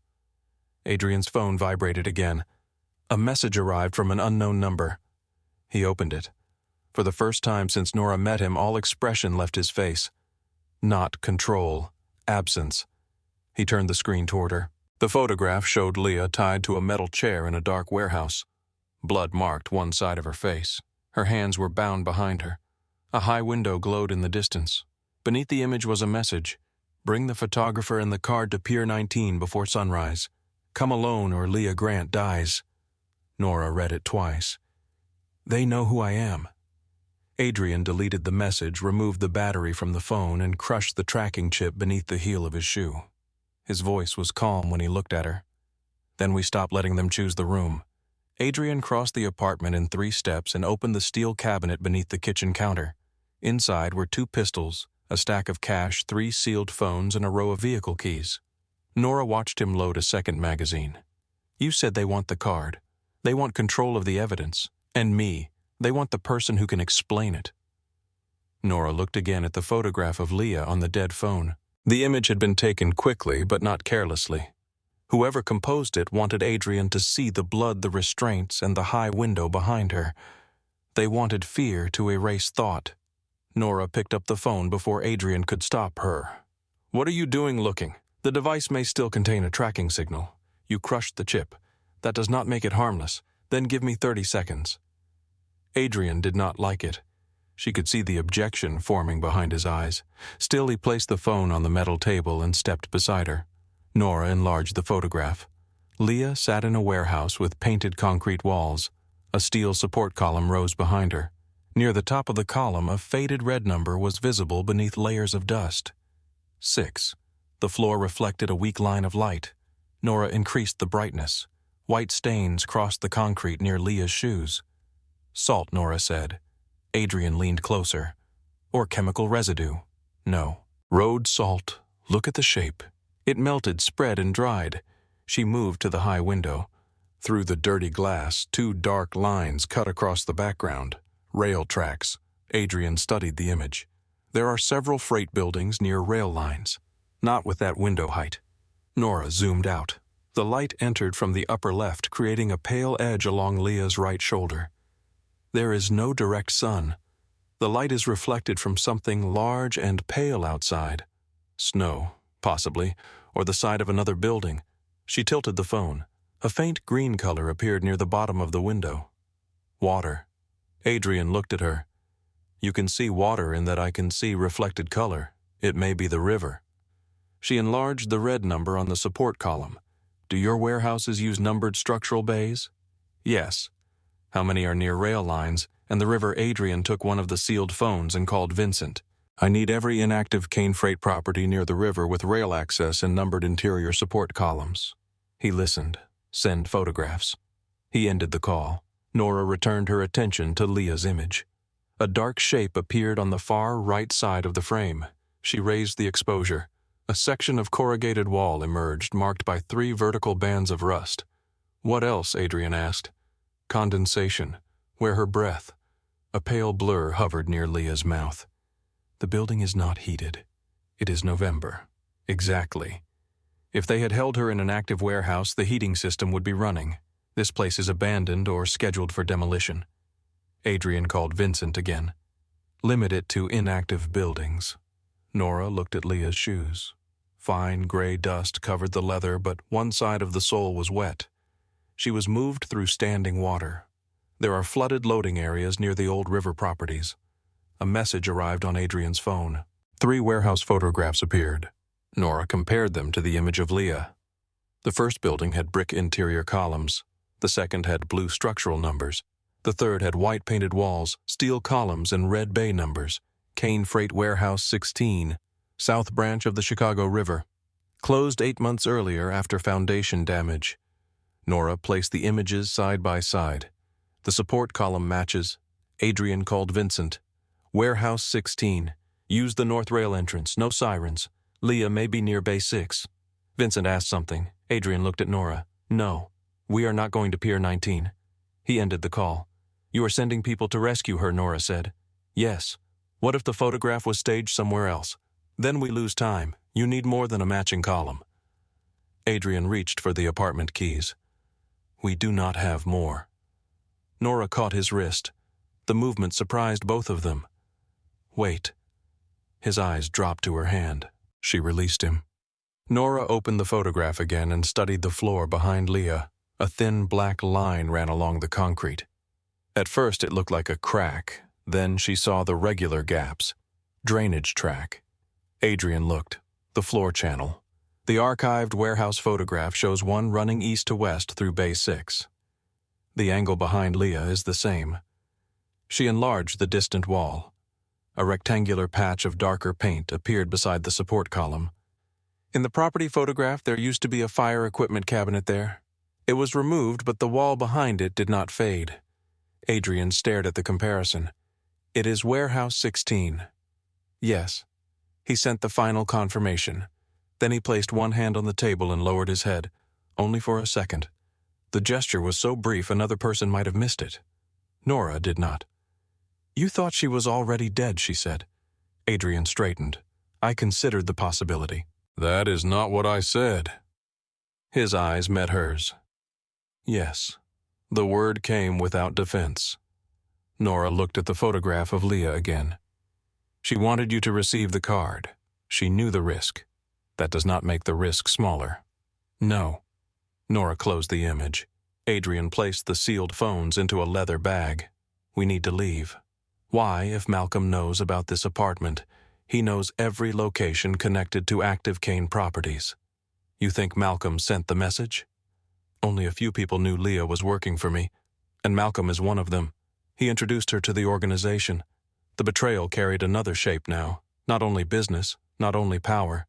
Adrian's phone vibrated again. A message arrived from an unknown number. He opened it. For the first time since Nora met him, all expression left his face. Not control. Absence. He turned the screen toward her. The photograph showed Leah tied to a metal chair in a dark warehouse. Blood marked one side of her face. Her hands were bound behind her. A high window glowed in the distance. Beneath the image was a message. Bring the photographer and the card to Pier 19 before sunrise. Come alone or Leah Grant dies. Nora read it twice. They know who I am. Adrian deleted the message, removed the battery from the phone, and crushed the tracking chip beneath the heel of his shoe. His voice was calm when he looked at her. Then we stopped letting them choose the room. Adrian crossed the apartment in 3 steps and opened the steel cabinet beneath the kitchen counter. Inside were 2 pistols, a stack of cash, 3 sealed phones, and a row of vehicle keys. Nora watched him load a second magazine. You said they want the card. They want control of the evidence. And me. They want the person who can explain it. Nora looked again at the photograph of Leah on the dead phone. The image had been taken quickly, but not carelessly. Whoever composed it wanted Adrian to see the blood, the restraints, and the high window behind her. They wanted fear to erase thought. Nora picked up the phone before Adrian could stop her. What are you doing looking? The device may still contain a tracking signal. You crushed the chip. That does not make it harmless. Then give me 30 seconds. Adrian did not like it. She could see the objection forming behind his eyes. Still, he placed the phone on the metal table and stepped beside her. Nora enlarged the photograph. Leah sat in a warehouse with painted concrete walls. A steel support column rose behind her. Near the top of the column, a faded red number was visible beneath layers of dust. 6. The floor reflected a weak line of light. Nora increased the brightness. White stains crossed the concrete near Leah's shoes. Salt, Nora said. Adrian leaned closer. Or chemical residue. No. Road salt. Look at the shape. It melted, spread, and dried. She moved to the high window. Through the dirty glass, 2 dark lines cut across the background. Rail tracks. Adrian studied the image. There are several freight buildings near rail lines. Not with that window height. Nora zoomed out. The light entered from the upper left, creating a pale edge along Leah's right shoulder. There is no direct sun. The light is reflected from something large and pale outside. Snow, possibly, or the side of another building. She tilted the phone. A faint green color appeared near the bottom of the window. Water. Adrian looked at her. You can see water in that I can see reflected color. It may be the river. She enlarged the red number on the support column. Do your warehouses use numbered structural bays? Yes. How many are near rail lines, and the river? Adrian took one of the sealed phones and called Vincent. I need every inactive Kane freight property near the river with rail access and numbered interior support columns. He listened. Send photographs. He ended the call. Nora returned her attention to Leah's image. A dark shape appeared on the far right side of the frame. She raised the exposure. A section of corrugated wall emerged, marked by 3 vertical bands of rust. What else? Adrian asked. Condensation. Where her breath? A pale blur hovered near Leah's mouth. The building is not heated. It is November. Exactly. If they had held her in an active warehouse, the heating system would be running. This place is abandoned or scheduled for demolition. Adrian called Vincent again. Limit it to inactive buildings. Nora looked at Leah's shoes. Fine gray dust covered the leather, but one side of the sole was wet. She was moved through standing water. There are flooded loading areas near the old river properties. A message arrived on Adrian's phone. 3 warehouse photographs appeared. Nora compared them to the image of Leah. The first building had brick interior columns. The second had blue structural numbers. The third had white painted walls, steel columns, and red bay numbers. Kane Freight Warehouse 16, South Branch of the Chicago River. Closed 8 months earlier after foundation damage. Nora placed the images side by side. The support column matches. Adrian called Vincent. Warehouse 16. Use the north rail entrance. No sirens. Leah may be near Bay 6. Vincent asked something. Adrian looked at Nora. No. We are not going to Pier 19. He ended the call. You are sending people to rescue her, Nora said. Yes. What if the photograph was staged somewhere else? Then we lose time. You need more than a matching column. Adrian reached for the apartment keys. We do not have more. Nora caught his wrist. The movement surprised both of them. Wait. His eyes dropped to her hand. She released him. Nora opened the photograph again and studied the floor behind Leah. A thin black line ran along the concrete. At first it looked like a crack. Then she saw the regular gaps. Drainage track. Adrian looked. the floor channel. The archived warehouse photograph shows one running east to west through Bay 6. The angle behind Leah is the same. She enlarged the distant wall. A rectangular patch of darker paint appeared beside the support column. In the property photograph, there used to be a fire equipment cabinet there. It was removed, but the wall behind it did not fade. Adrian stared at the comparison. It is Warehouse 16. Yes. He sent the final confirmation. Then he placed one hand on the table and lowered his head, only for a second. The gesture was so brief another person might have missed it. Nora did not. You thought she was already dead, she said. Adrian straightened. I considered the possibility. That is not what I said. His eyes met hers. Yes. The word came without defense. Nora looked at the photograph of Leah again. She wanted you to receive the card. She knew the risk. That does not make the risk smaller. No. Nora closed the image. Adrian placed the sealed phones into a leather bag. We need to leave. Why, if Malcolm knows about this apartment, he knows every location connected to active Kane properties. You think Malcolm sent the message? Only a few people knew Leah was working for me, and Malcolm is one of them. He introduced her to the organization. The betrayal carried another shape now, not only business, not only power.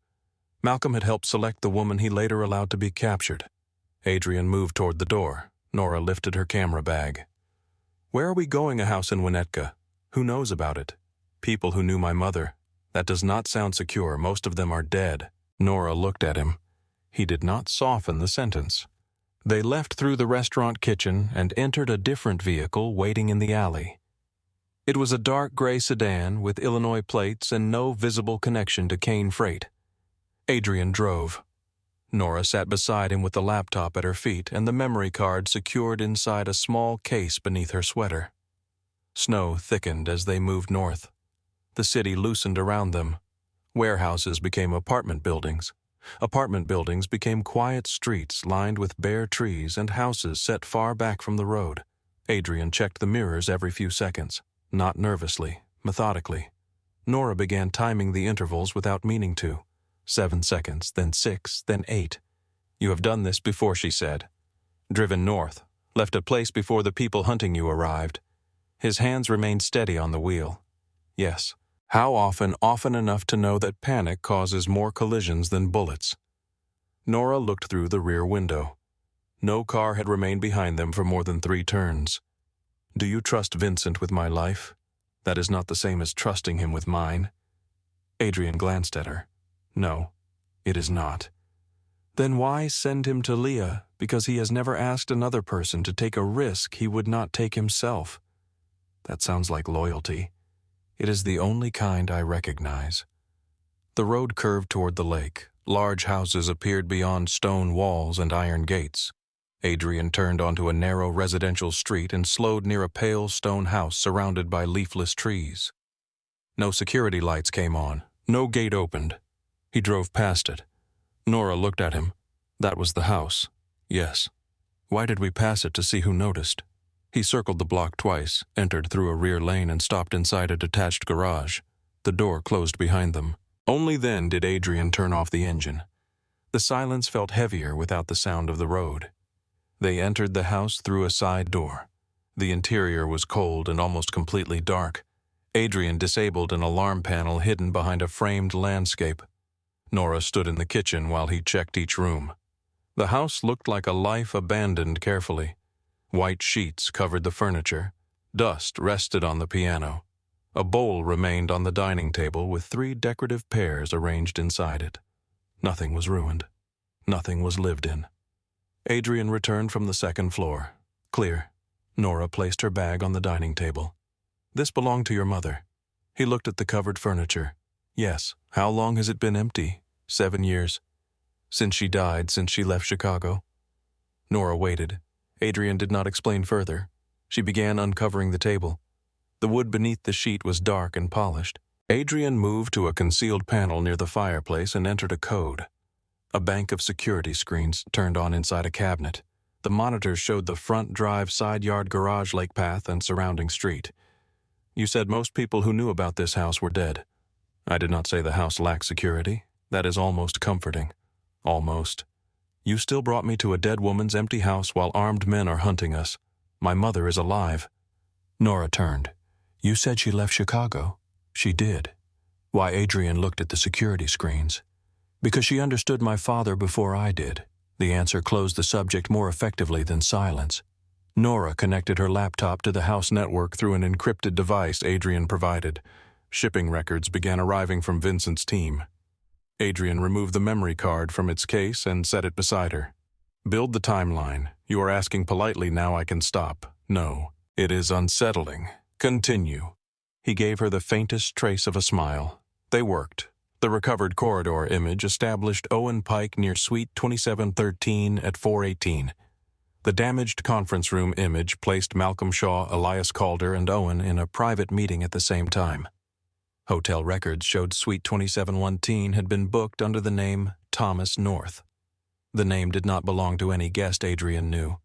Malcolm had helped select the woman he later allowed to be captured. Adrian moved toward the door. Nora lifted her camera bag. Where are we going? A house in Winnetka. Who knows about it? People who knew my mother. That does not sound secure. Most of them are dead. Nora looked at him. He did not soften the sentence. They left through the restaurant kitchen and entered a different vehicle waiting in the alley. It was a dark gray sedan with Illinois plates and no visible connection to Kane Freight. Adrian drove. Nora sat beside him with the laptop at her feet and the memory card secured inside a small case beneath her sweater. Snow thickened as they moved north. The city loosened around them. Warehouses became apartment buildings. Apartment buildings became quiet streets lined with bare trees and houses set far back from the road. Adrian checked the mirrors every few seconds, not nervously, methodically. Nora began timing the intervals without meaning to. 7 seconds, then 6, then 8. You have done this before, she said. Driven north, left a place before the people hunting you arrived. His hands remained steady on the wheel. Yes. How often? Often enough to know that panic causes more collisions than bullets. Nora looked through the rear window. No car had remained behind them for more than 3 turns. Do you trust Vincent with my life? That is not the same as trusting him with mine. Adrian glanced at her. No, it is not. Then why send him to Leah? Because he has never asked another person to take a risk he would not take himself. That sounds like loyalty. It is the only kind I recognize. The road curved toward the lake. Large houses appeared beyond stone walls and iron gates. Adrian turned onto a narrow residential street and slowed near a pale stone house surrounded by leafless trees. No security lights came on. No gate opened. He drove past it. Nora looked at him. That was the house. Yes. Why did we pass it to see who noticed? He circled the block twice, entered through a rear lane and stopped inside a detached garage. The door closed behind them. Only then did Adrian turn off the engine. The silence felt heavier without the sound of the road. They entered the house through a side door. The interior was cold and almost completely dark. Adrian disabled an alarm panel hidden behind a framed landscape. Nora stood in the kitchen while he checked each room. The house looked like a life abandoned carefully. White sheets covered the furniture. Dust rested on the piano. A bowl remained on the dining table with 3 decorative pears arranged inside it. Nothing was ruined. Nothing was lived in. Adrian returned from the 2nd floor. Clear. Nora placed her bag on the dining table. This belonged to your mother. He looked at the covered furniture. Yes. How long has it been empty? 7 years. Since she died, since she left Chicago. Nora waited. Adrian did not explain further. She began uncovering the table. The wood beneath the sheet was dark and polished. Adrian moved to a concealed panel near the fireplace and entered a code. A bank of security screens turned on inside a cabinet. The monitors showed the front drive, side yard, garage, lake path, and surrounding street. You said most people who knew about this house were dead. I did not say the house lacked security. That is almost comforting. Almost. You still brought me to a dead woman's empty house while armed men are hunting us. My mother is alive." Nora turned. "You said she left Chicago?" "She did." Why? Adrian looked at the security screens. "Because she understood my father before I did." The answer closed the subject more effectively than silence. Nora connected her laptop to the house network through an encrypted device Adrian provided. Shipping records began arriving from Vincent's team. Adrian removed the memory card from its case and set it beside her. "Build the timeline. You are asking politely, now I can stop. No. It is unsettling. Continue." He gave her the faintest trace of a smile. They worked. The recovered corridor image established Owen Pike near Suite 2713 at 418. The damaged conference room image placed Malcolm Shaw, Elias Calder, and Owen in a private meeting at the same time. Hotel records showed Suite 2713 had been booked under the name Thomas North. The name did not belong to any guest Adrian knew.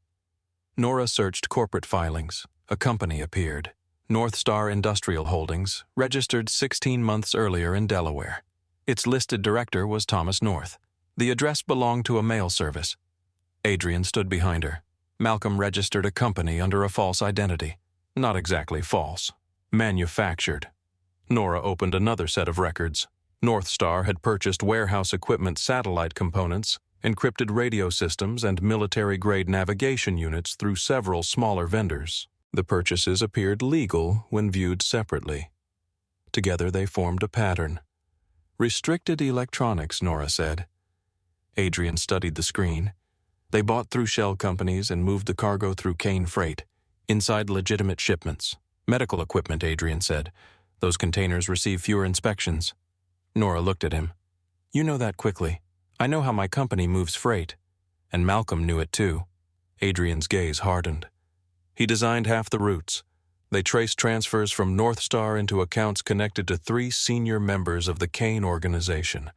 Nora searched corporate filings. A company appeared. North Star Industrial Holdings, registered 16 months earlier in Delaware. Its listed director was Thomas North. The address belonged to a mail service. Adrian stood behind her. Malcolm registered a company under a false identity. Not exactly false. Manufactured. Nora opened another set of records. North Star had purchased warehouse equipment satellite components, encrypted radio systems, and military-grade navigation units through several smaller vendors. The purchases appeared legal when viewed separately. Together they formed a pattern. "Restricted electronics," Nora said. Adrian studied the screen. They bought through shell companies and moved the cargo through Kane Freight, inside legitimate shipments. "Medical equipment," Adrian said. "Those containers receive fewer inspections." Nora looked at him. "You know that quickly. I know how my company moves freight." And Malcolm knew it too. Adrian's gaze hardened. He designed half the routes. They traced transfers from North Star into accounts connected to 3 senior members of the Kane organization,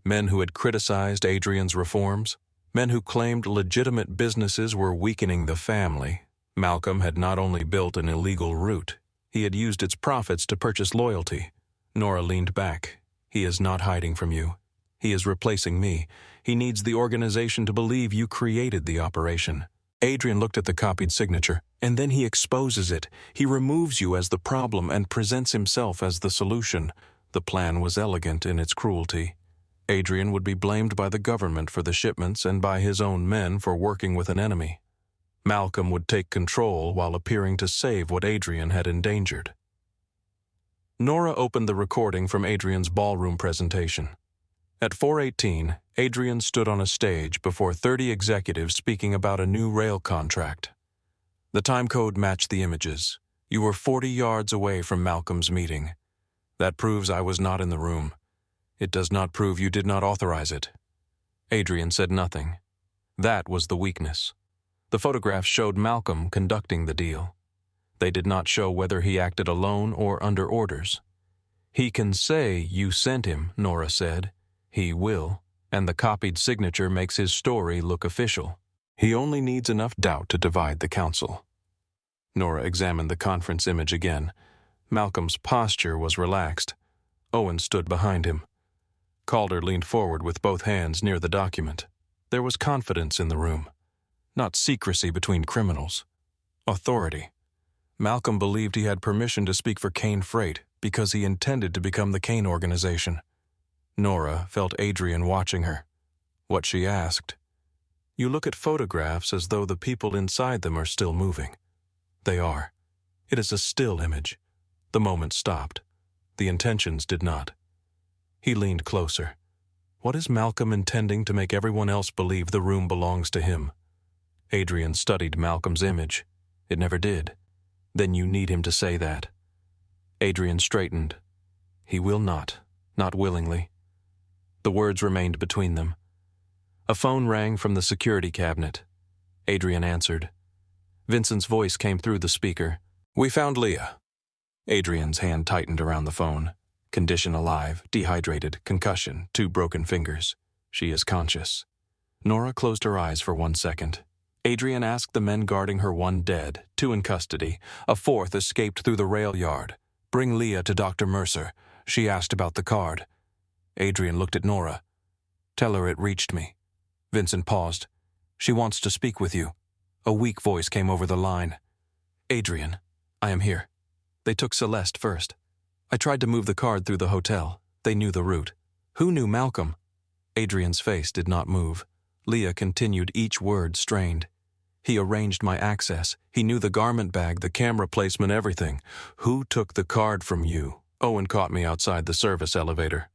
men who had criticized Adrian's reforms, men who claimed legitimate businesses were weakening the family. Malcolm had not only built an illegal route, he had used its profits to purchase loyalty. Nora leaned back. "He is not hiding from you. He is replacing me. He needs the organization to believe you created the operation." Adrian looked at the copied signature, and then he exposes it. He removes you as the problem and presents himself as the solution. The plan was elegant in its cruelty. Adrian would be blamed by the government for the shipments and by his own men for working with an enemy. Malcolm would take control while appearing to save what Adrian had endangered. Nora opened the recording from Adrian's ballroom presentation. At 4:18, Adrian stood on a stage before 30 executives speaking about a new rail contract. The time code matched the images. You were 40 yards away from Malcolm's meeting. That proves I was not in the room. It does not prove you did not authorize it. Adrian said nothing. That was the weakness. The photographs showed Malcolm conducting the deal. They did not show whether he acted alone or under orders. "He can say you sent him," Nora said. "He will, and the copied signature makes his story look official. He only needs enough doubt to divide the council." Nora examined the conference image again. Malcolm's posture was relaxed. Owen stood behind him. Calder leaned forward with both hands near the document. There was confidence in the room. Not secrecy between criminals. Authority. Malcolm believed he had permission to speak for Kane Freight because he intended to become the Kane organization. Nora felt Adrian watching her. What she asked. "You look at photographs as though the people inside them are still moving." They are. It is a still image. The moment stopped. The intentions did not. He leaned closer. What is Malcolm intending to make everyone else believe the room belongs to him? Adrian studied Malcolm's image. It never did. Then you need him to say that. Adrian straightened. He will not willingly. The words remained between them. A phone rang from the security cabinet. Adrian answered. Vincent's voice came through the speaker. "We found Leah." Adrian's hand tightened around the phone. Condition alive, dehydrated, concussion, 2 broken fingers. She is conscious. Nora closed her eyes for 1 second. Adrian asked the men guarding her 1 dead, 2 in custody. A 4th escaped through the rail yard. "Bring Leah to Dr. Mercer." She asked about the card. Adrian looked at Nora. Tell her it reached me. Vincent paused. She wants to speak with you. A weak voice came over the line. Adrian, I am here. They took Celeste first. I tried to move the card through the hotel. They knew the route. Who knew Malcolm? Adrian's face did not move. Leah continued, each word strained. He arranged my access. He knew the garment bag, the camera placement, everything. Who took the card from you? Owen caught me outside the service elevator.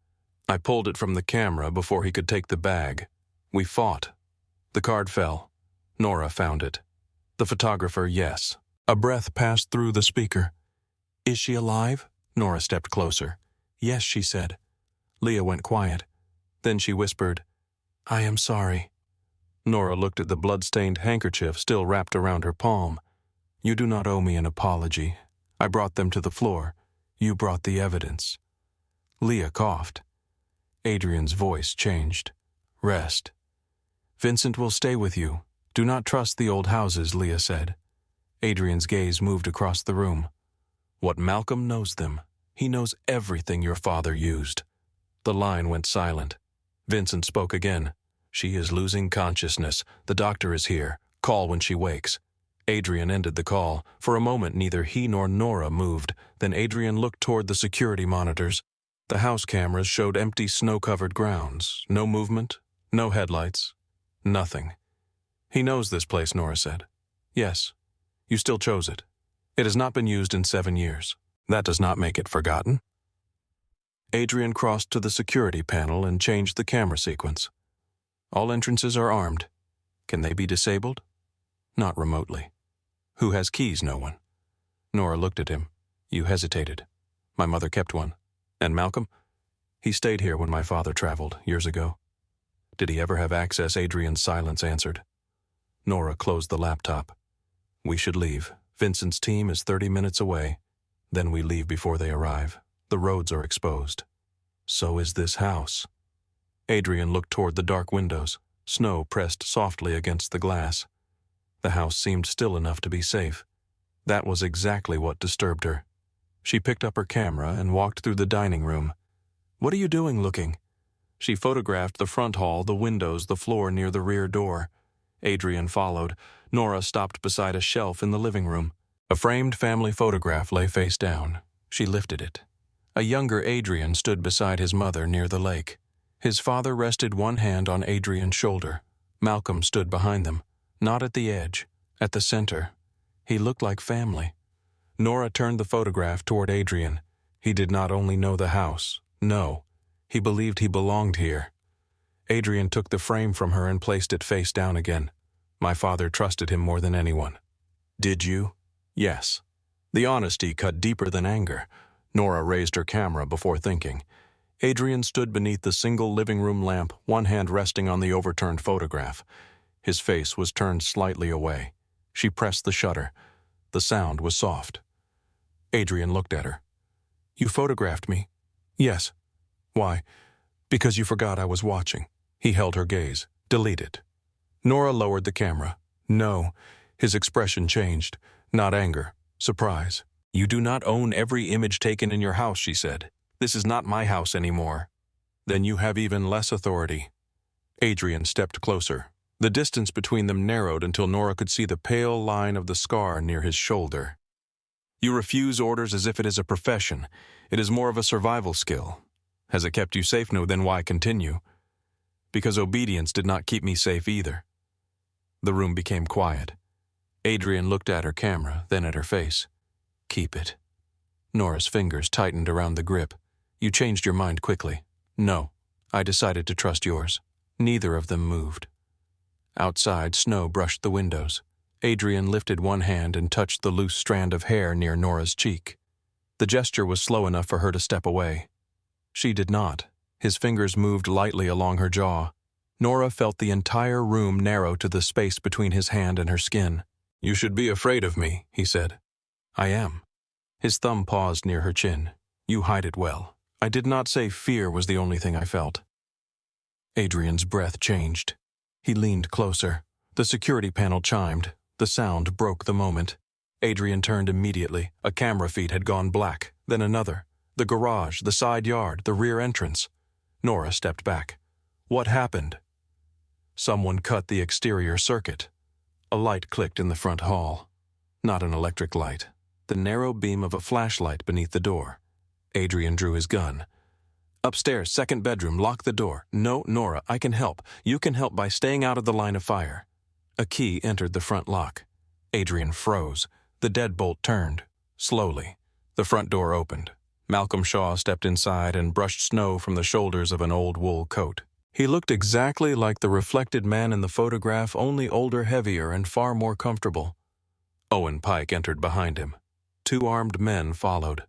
I pulled it from the camera before he could take the bag. We fought. The card fell. Nora found it. The photographer, yes. A breath passed through the speaker. Is she alive? Nora stepped closer. Yes, she said. Leah went quiet. Then she whispered, I am sorry. Nora looked at the blood-stained handkerchief still wrapped around her palm. You do not owe me an apology. I brought them to the floor. You brought the evidence. Leah coughed. Adrian's voice changed. Rest. Vincent will stay with you. Do not trust the old houses, Leah said. Adrian's gaze moved across the room. What Malcolm knows them. He knows everything your father used. The line went silent. Vincent spoke again. She is losing consciousness. The doctor is here. Call when she wakes. Adrian ended the call. For a moment, neither he nor Nora moved. Then Adrian looked toward the security monitors. The house cameras showed empty snow-covered grounds. No movement, no headlights, nothing. He knows this place, Nora said. Yes, you still chose it. It has not been used in 7 years. That does not make it forgotten. Adrian crossed to the security panel and changed the camera sequence. All entrances are armed. Can they be disabled? Not remotely. Who has keys? No one. Nora looked at him. You hesitated. My mother kept one. And Malcolm? He stayed here when my father traveled, years ago. Did he ever have access? Adrian's silence answered. Nora closed the laptop. We should leave. Vincent's team is 30 minutes away. Then we leave before they arrive. The roads are exposed. So is this house. Adrian looked toward the dark windows. Snow pressed softly against the glass. The house seemed still enough to be safe. That was exactly what disturbed her. She picked up her camera and walked through the dining room. What are you doing looking? She photographed the front hall, the windows, the floor near the rear door. Adrian followed. Nora stopped beside a shelf in the living room. A framed family photograph lay face down. She lifted it. A younger Adrian stood beside his mother near the lake. His father rested one hand on Adrian's shoulder. Malcolm stood behind them, not at the edge, at the center. He looked like family. Nora turned the photograph toward Adrian. He did not only know the house. No, he believed he belonged here. Adrian took the frame from her and placed it face down again. My father trusted him more than anyone. Did you? Yes. The honesty cut deeper than anger. Nora raised her camera before thinking. Adrian stood beneath the single living room lamp, one hand resting on the overturned photograph. His face was turned slightly away. She pressed the shutter. The sound was soft. Adrian looked at her. You photographed me? Yes. Why? Because you forgot I was watching. He held her gaze. Delete it. Nora lowered the camera. No. His expression changed. Not anger. Surprise. You do not own every image taken in your house, she said. This is not my house anymore. Then you have even less authority. Adrian stepped closer. The distance between them narrowed until Nora could see the pale line of the scar near his shoulder. You refuse orders as if it is a profession. It is more of a survival skill. Has it kept you safe? No, then why continue? Because obedience did not keep me safe either. The room became quiet. Adrian looked at her camera, then at her face. Keep it. Nora's fingers tightened around the grip. You changed your mind quickly. No, I decided to trust yours. Neither of them moved. Outside, snow brushed the windows. Adrian lifted one hand and touched the loose strand of hair near Nora's cheek. The gesture was slow enough for her to step away. She did not. His fingers moved lightly along her jaw. Nora felt the entire room narrow to the space between his hand and her skin. You should be afraid of me, he said. I am. His thumb paused near her chin. You hide it well. I did not say fear was the only thing I felt. Adrian's breath changed. He leaned closer. The security panel chimed. The sound broke the moment. Adrian turned immediately. A camera feed had gone black, then another. The garage, the side yard, the rear entrance. Nora stepped back. What happened? Someone cut the exterior circuit. A light clicked in the front hall. Not an electric light. The narrow beam of a flashlight beneath the door. Adrian drew his gun. Upstairs, second bedroom, lock the door. No, Nora, I can help. You can help by staying out of the line of fire. A key entered the front lock. Adrian froze. The deadbolt turned. Slowly. The front door opened. Malcolm Shaw stepped inside and brushed snow from the shoulders of an old wool coat. He looked exactly like the reflected man in the photograph, only older, heavier, and far more comfortable. Owen Pike entered behind him. 2 armed men followed.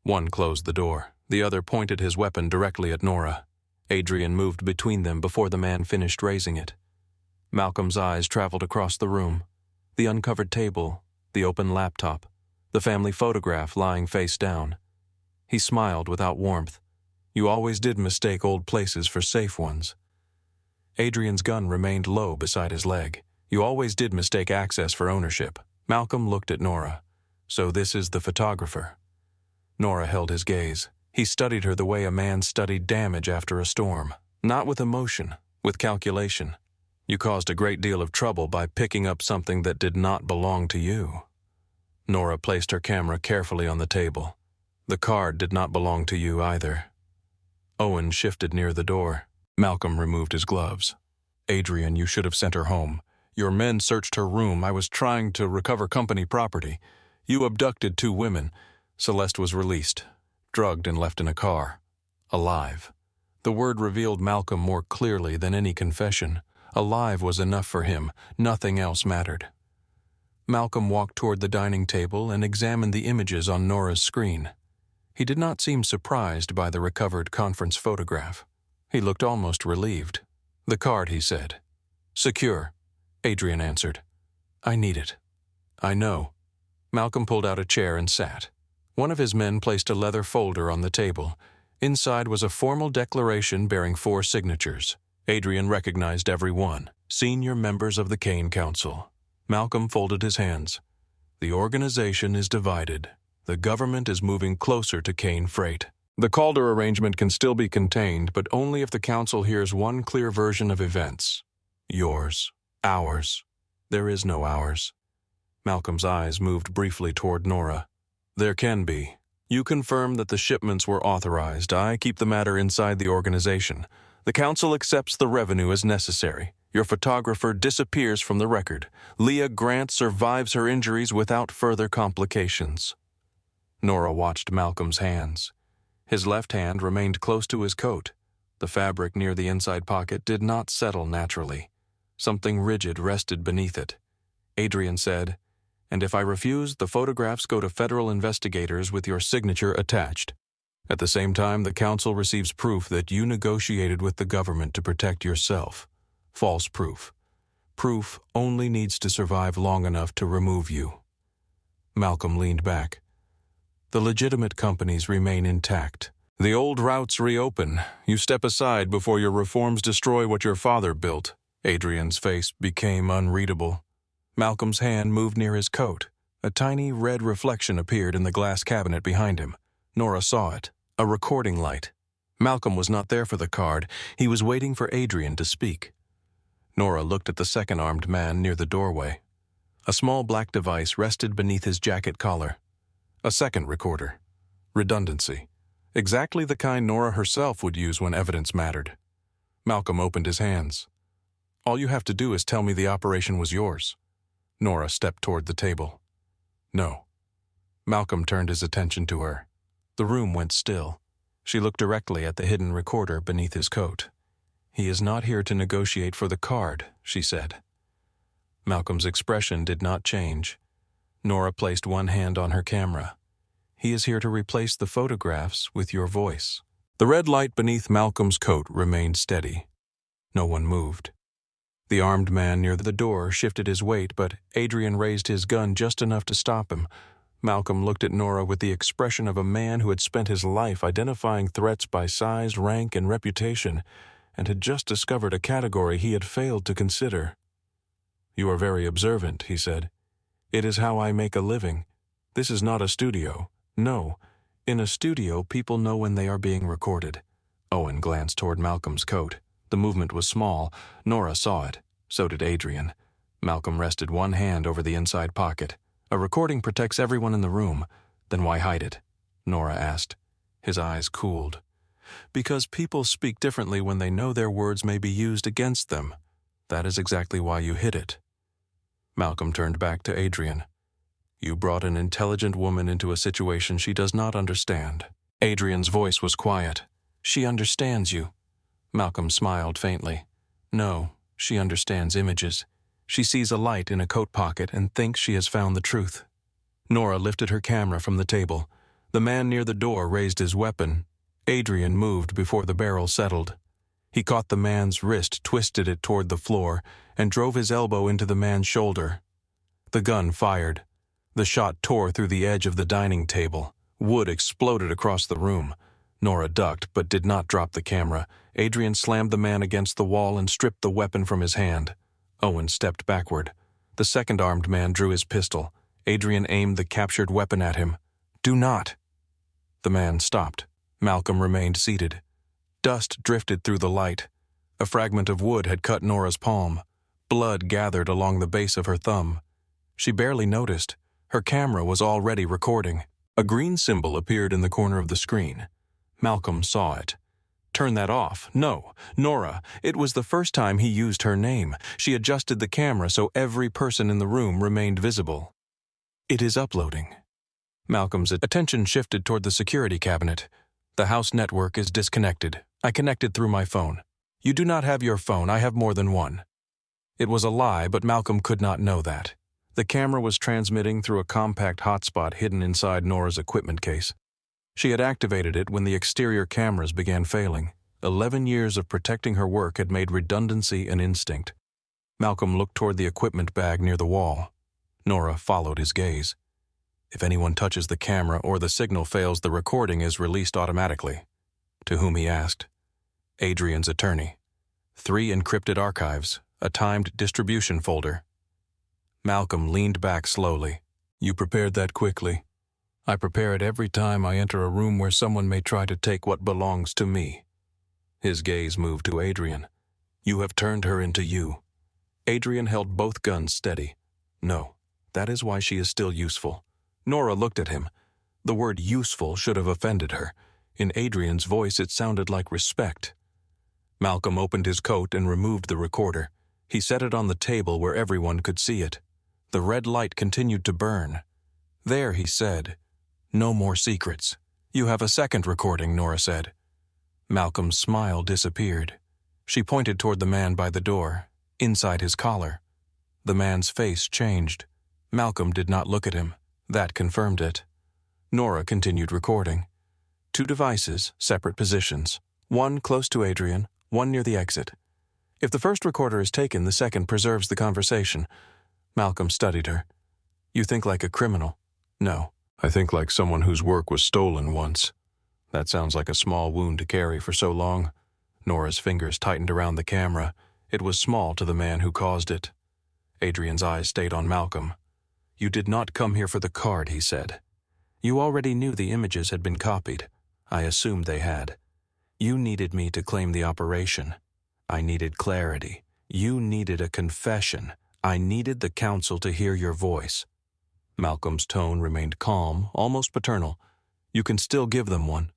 One closed the door. The other pointed his weapon directly at Nora. Adrian moved between them before the man finished raising it. Malcolm's eyes traveled across the room. The uncovered table, the open laptop, the family photograph lying face down. He smiled without warmth. You always did mistake old places for safe ones. Adrian's gun remained low beside his leg. You always did mistake access for ownership. Malcolm looked at Nora. So this is the photographer. Nora held his gaze. He studied her the way a man studied damage after a storm. Not with emotion, with calculation. You caused a great deal of trouble by picking up something that did not belong to you. Nora placed her camera carefully on the table. The card did not belong to you either. Owen shifted near the door. Malcolm removed his gloves. Adrian, you should have sent her home. Your men searched her room. I was trying to recover company property. You abducted 2 women. Celeste was released, drugged and left in a car. Alive. The word revealed Malcolm more clearly than any confession. Alive was enough for him. Nothing else mattered. Malcolm walked toward the dining table and examined the images on Nora's screen. He did not seem surprised by the recovered conference photograph. He looked almost relieved. The card, he said. Secure, Adrian answered. I need it. I know. Malcolm pulled out a chair and sat. One of his men placed a leather folder on the table. Inside was a formal declaration bearing 4 signatures. Adrian recognized every one. Senior members of the Kane Council. Malcolm folded his hands. The organization is divided. The government is moving closer to Kane Freight. The Calder arrangement can still be contained, but only if the council hears one clear version of events. Yours. Ours. There is no ours. Malcolm's eyes moved briefly toward Nora. There can be. You confirm that the shipments were authorized. I keep the matter inside the organization. The council accepts the revenue as necessary. Your photographer disappears from the record. Leah Grant survives her injuries without further complications. Nora watched Malcolm's hands. His left hand remained close to his coat. The fabric near the inside pocket did not settle naturally. Something rigid rested beneath it. Adrian said, "And if I refuse, the photographs go to federal investigators with your signature attached. At the same time, the council receives proof that you negotiated with the government to protect yourself. False proof. Proof only needs to survive long enough to remove you." Malcolm leaned back. The legitimate companies remain intact. The old routes reopen. You step aside before your reforms destroy what your father built. Adrian's face became unreadable. Malcolm's hand moved near his coat. A tiny red reflection appeared in the glass cabinet behind him. Nora saw it. A recording light. Malcolm was not there for the card. He was waiting for Adrian to speak. Nora looked at the second armed man near the doorway. A small black device rested beneath his jacket collar. A second recorder. Redundancy. Exactly the kind Nora herself would use when evidence mattered. Malcolm opened his hands. "All you have to do is tell me the operation was yours." Nora stepped toward the table. "No." Malcolm turned his attention to her. The room went still. She looked directly at the hidden recorder beneath his coat. "He is not here to negotiate for the card," she said. Malcolm's expression did not change. Nora placed one hand on her camera. "He is here to replace the photographs with your voice." The red light beneath Malcolm's coat remained steady. No one moved. The armed man near the door shifted his weight, but Adrian raised his gun just enough to stop him. Malcolm looked at Nora with the expression of a man who had spent his life identifying threats by size, rank, and reputation, and had just discovered a category he had failed to consider. "You are very observant," he said. "It is how I make a living. This is not a studio. No. In a studio, people know when they are being recorded." Owen glanced toward Malcolm's coat. The movement was small. Nora saw it. So did Adrian. Malcolm rested one hand over the inside pocket. A recording protects everyone in the room. Then why hide it? Nora asked. His eyes cooled. Because people speak differently when they know their words may be used against them. That is exactly why you hid it. Malcolm turned back to Adrian. You brought an intelligent woman into a situation she does not understand. Adrian's voice was quiet. She understands you. Malcolm smiled faintly. No, she understands images. She sees a light in a coat pocket and thinks she has found the truth. Nora lifted her camera from the table. The man near the door raised his weapon. Adrian moved before the barrel settled. He caught the man's wrist, twisted it toward the floor, and drove his elbow into the man's shoulder. The gun fired. The shot tore through the edge of the dining table. Wood exploded across the room. Nora ducked, but did not drop the camera. Adrian slammed the man against the wall and stripped the weapon from his hand. Owen stepped backward. The second armed man drew his pistol. Adrian aimed the captured weapon at him. Do not! The man stopped. Malcolm remained seated. Dust drifted through the light. A fragment of wood had cut Nora's palm. Blood gathered along the base of her thumb. She barely noticed. Her camera was already recording. A green symbol appeared in the corner of the screen. Malcolm saw it. Turn that off. No. Nora. It was the first time he used her name. She adjusted the camera so every person in the room remained visible. It is uploading. Malcolm's attention shifted toward the security cabinet. The house network is disconnected. I connected through my phone. You do not have your phone. I have more than one. It was a lie, but Malcolm could not know that. The camera was transmitting through a compact hotspot hidden inside Nora's equipment case. She had activated it when the exterior cameras began failing. 11 years of protecting her work had made redundancy an instinct. Malcolm looked toward the equipment bag near the wall. Nora followed his gaze. If anyone touches the camera or the signal fails, the recording is released automatically. To whom he asked. Adrian's attorney. 3 encrypted archives, a timed distribution folder. Malcolm leaned back slowly. You prepared that quickly. I prepare it every time I enter a room where someone may try to take what belongs to me. His gaze moved to Adrian. You have turned her into you. Adrian held both guns steady. No, that is why she is still useful. Nora looked at him. The word useful should have offended her. In Adrian's voice it sounded like respect. Malcolm opened his coat and removed the recorder. He set it on the table where everyone could see it. The red light continued to burn. There, he said. No more secrets. You have a second recording, Nora said. Malcolm's smile disappeared. She pointed toward the man by the door, inside his collar. The man's face changed. Malcolm did not look at him. That confirmed it. Nora continued recording. 2 devices, separate positions. One close to Adrian, one near the exit. If the first recorder is taken, the second preserves the conversation. Malcolm studied her. You think like a criminal. No, I think like someone whose work was stolen once. That sounds like a small wound to carry for so long. Nora's fingers tightened around the camera. It was small to the man who caused it. Adrian's eyes stayed on Malcolm. You did not come here for the card, he said. You already knew the images had been copied. I assumed they had. You needed me to claim the operation. I needed clarity. You needed a confession. I needed the council to hear your voice. Malcolm's tone remained calm, almost paternal. You can still give them one.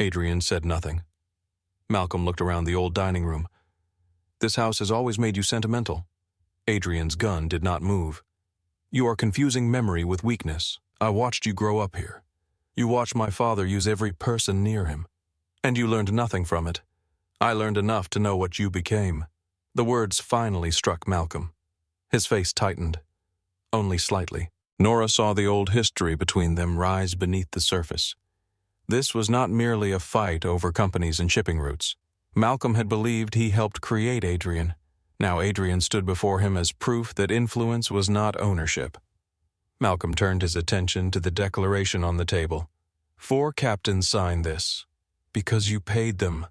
Adrian said nothing. Malcolm looked around the old dining room. This house has always made you sentimental. Adrian's gun did not move. You are confusing memory with weakness. I watched you grow up here. You watched my father use every person near him. And you learned nothing from it. I learned enough to know what you became. The words finally struck Malcolm. His face tightened. Only slightly. Nora saw the old history between them rise beneath the surface. This was not merely a fight over companies and shipping routes. Malcolm had believed he helped create Adrian. Now Adrian stood before him as proof that influence was not ownership. Malcolm turned his attention to the declaration on the table. 4 captains signed this. Because you paid them.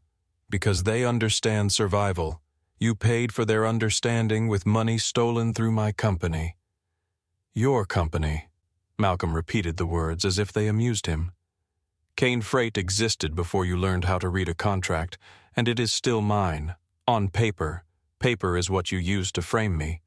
Because they understand survival. You paid for their understanding with money stolen through my company. Your company. Malcolm repeated the words as if they amused him. Kane Freight existed before you learned how to read a contract, And it is still mine. On paper. Paper is what you used to frame me.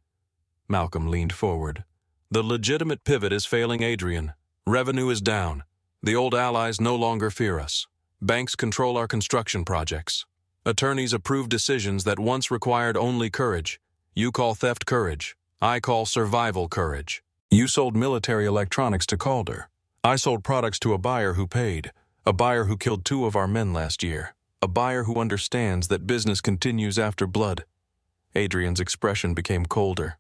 Malcolm leaned forward. The legitimate pivot is failing, Adrian. Revenue is down. The old allies no longer fear us. Banks control our construction projects. Attorneys approve decisions that once required only courage. You call theft courage. I call survival courage. You sold military electronics to Calder. I sold products to a buyer who paid. A buyer who killed 2 of our men last year. A buyer who understands that business continues after blood. Adrian's expression became colder.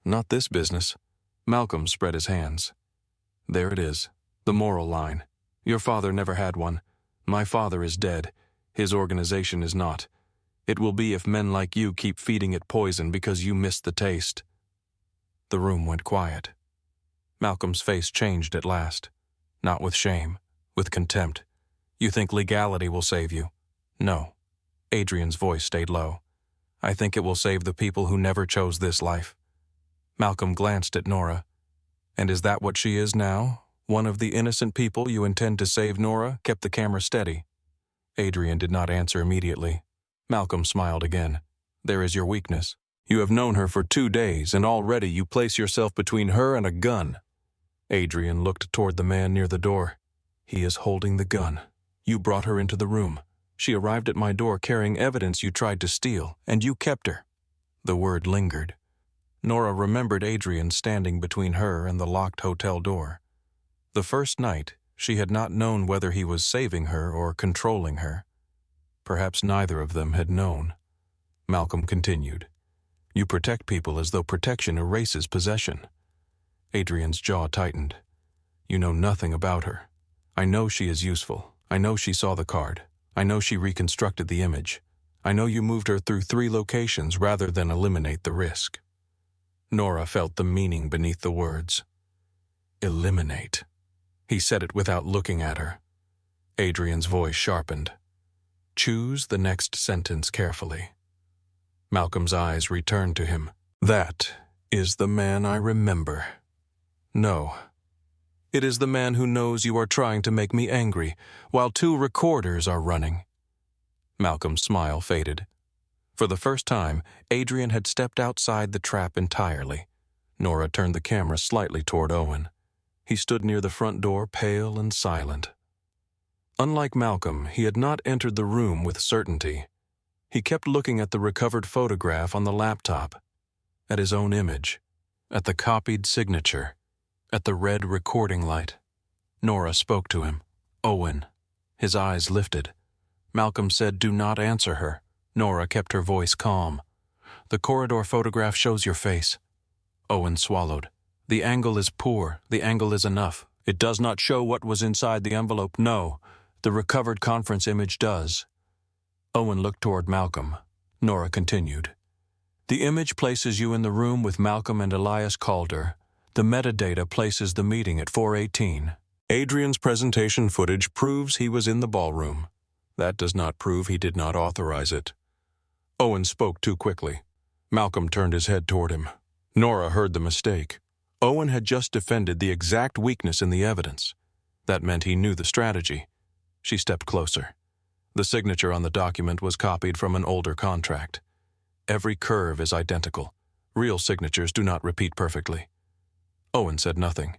Not this business. Malcolm spread his hands. There it is. The moral line. Your father never had one. My father is dead. His organization is not. It will be if men like you keep feeding it poison because you missed the taste. The room went quiet. Malcolm's face changed at last. Not with shame, with contempt. You think legality will save you? No. Adrian's voice stayed low. I think it will save the people who never chose this life. Malcolm glanced at Nora. And is that what she is now? One of the innocent people you intend to save? Nora kept the camera steady. Adrian did not answer immediately. Malcolm smiled again. There is your weakness. You have known her for 2 days, and already you place yourself between her and a gun. Adrian looked toward the man near the door. He is holding the gun. You brought her into the room. She arrived at my door carrying evidence you tried to steal, and you kept her. The word lingered. Nora remembered Adrian standing between her and the locked hotel door. The first night, she had not known whether he was saving her or controlling her. Perhaps neither of them had known. Malcolm continued. You protect people as though protection erases possession. Adrian's jaw tightened. You know nothing about her. I know she is useful. I know she saw the card. I know she reconstructed the image. I know you moved her through 3 locations rather than eliminate the risk. Nora felt the meaning beneath the words. Eliminate. He said it without looking at her. Adrian's voice sharpened. Choose the next sentence carefully. Malcolm's eyes returned to him. That is the man I remember. No. It is the man who knows you are trying to make me angry, while 2 recorders are running. Malcolm's smile faded. For the first time, Adrian had stepped outside the trap entirely. Nora turned the camera slightly toward Owen. He stood near the front door, pale and silent. Unlike Malcolm, he had not entered the room with certainty. He kept looking at the recovered photograph on the laptop, at his own image, at the copied signature, at the red recording light. Nora spoke to him. Owen. His eyes lifted. Malcolm said, do not answer her. Nora kept her voice calm. The corridor photograph shows your face. Owen swallowed. The angle is poor. The angle is enough. It does not show what was inside the envelope. No, the recovered conference image does. Owen looked toward Malcolm. Nora continued. The image places you in the room with Malcolm and Elias Calder. The metadata places the meeting at 4:18. Adrian's presentation footage proves he was in the ballroom. That does not prove he did not authorize it. Owen spoke too quickly. Malcolm turned his head toward him. Nora heard the mistake. Owen had just defended the exact weakness in the evidence. That meant he knew the strategy. She stepped closer. The signature on the document was copied from an older contract. Every curve is identical. Real signatures do not repeat perfectly. Owen said nothing.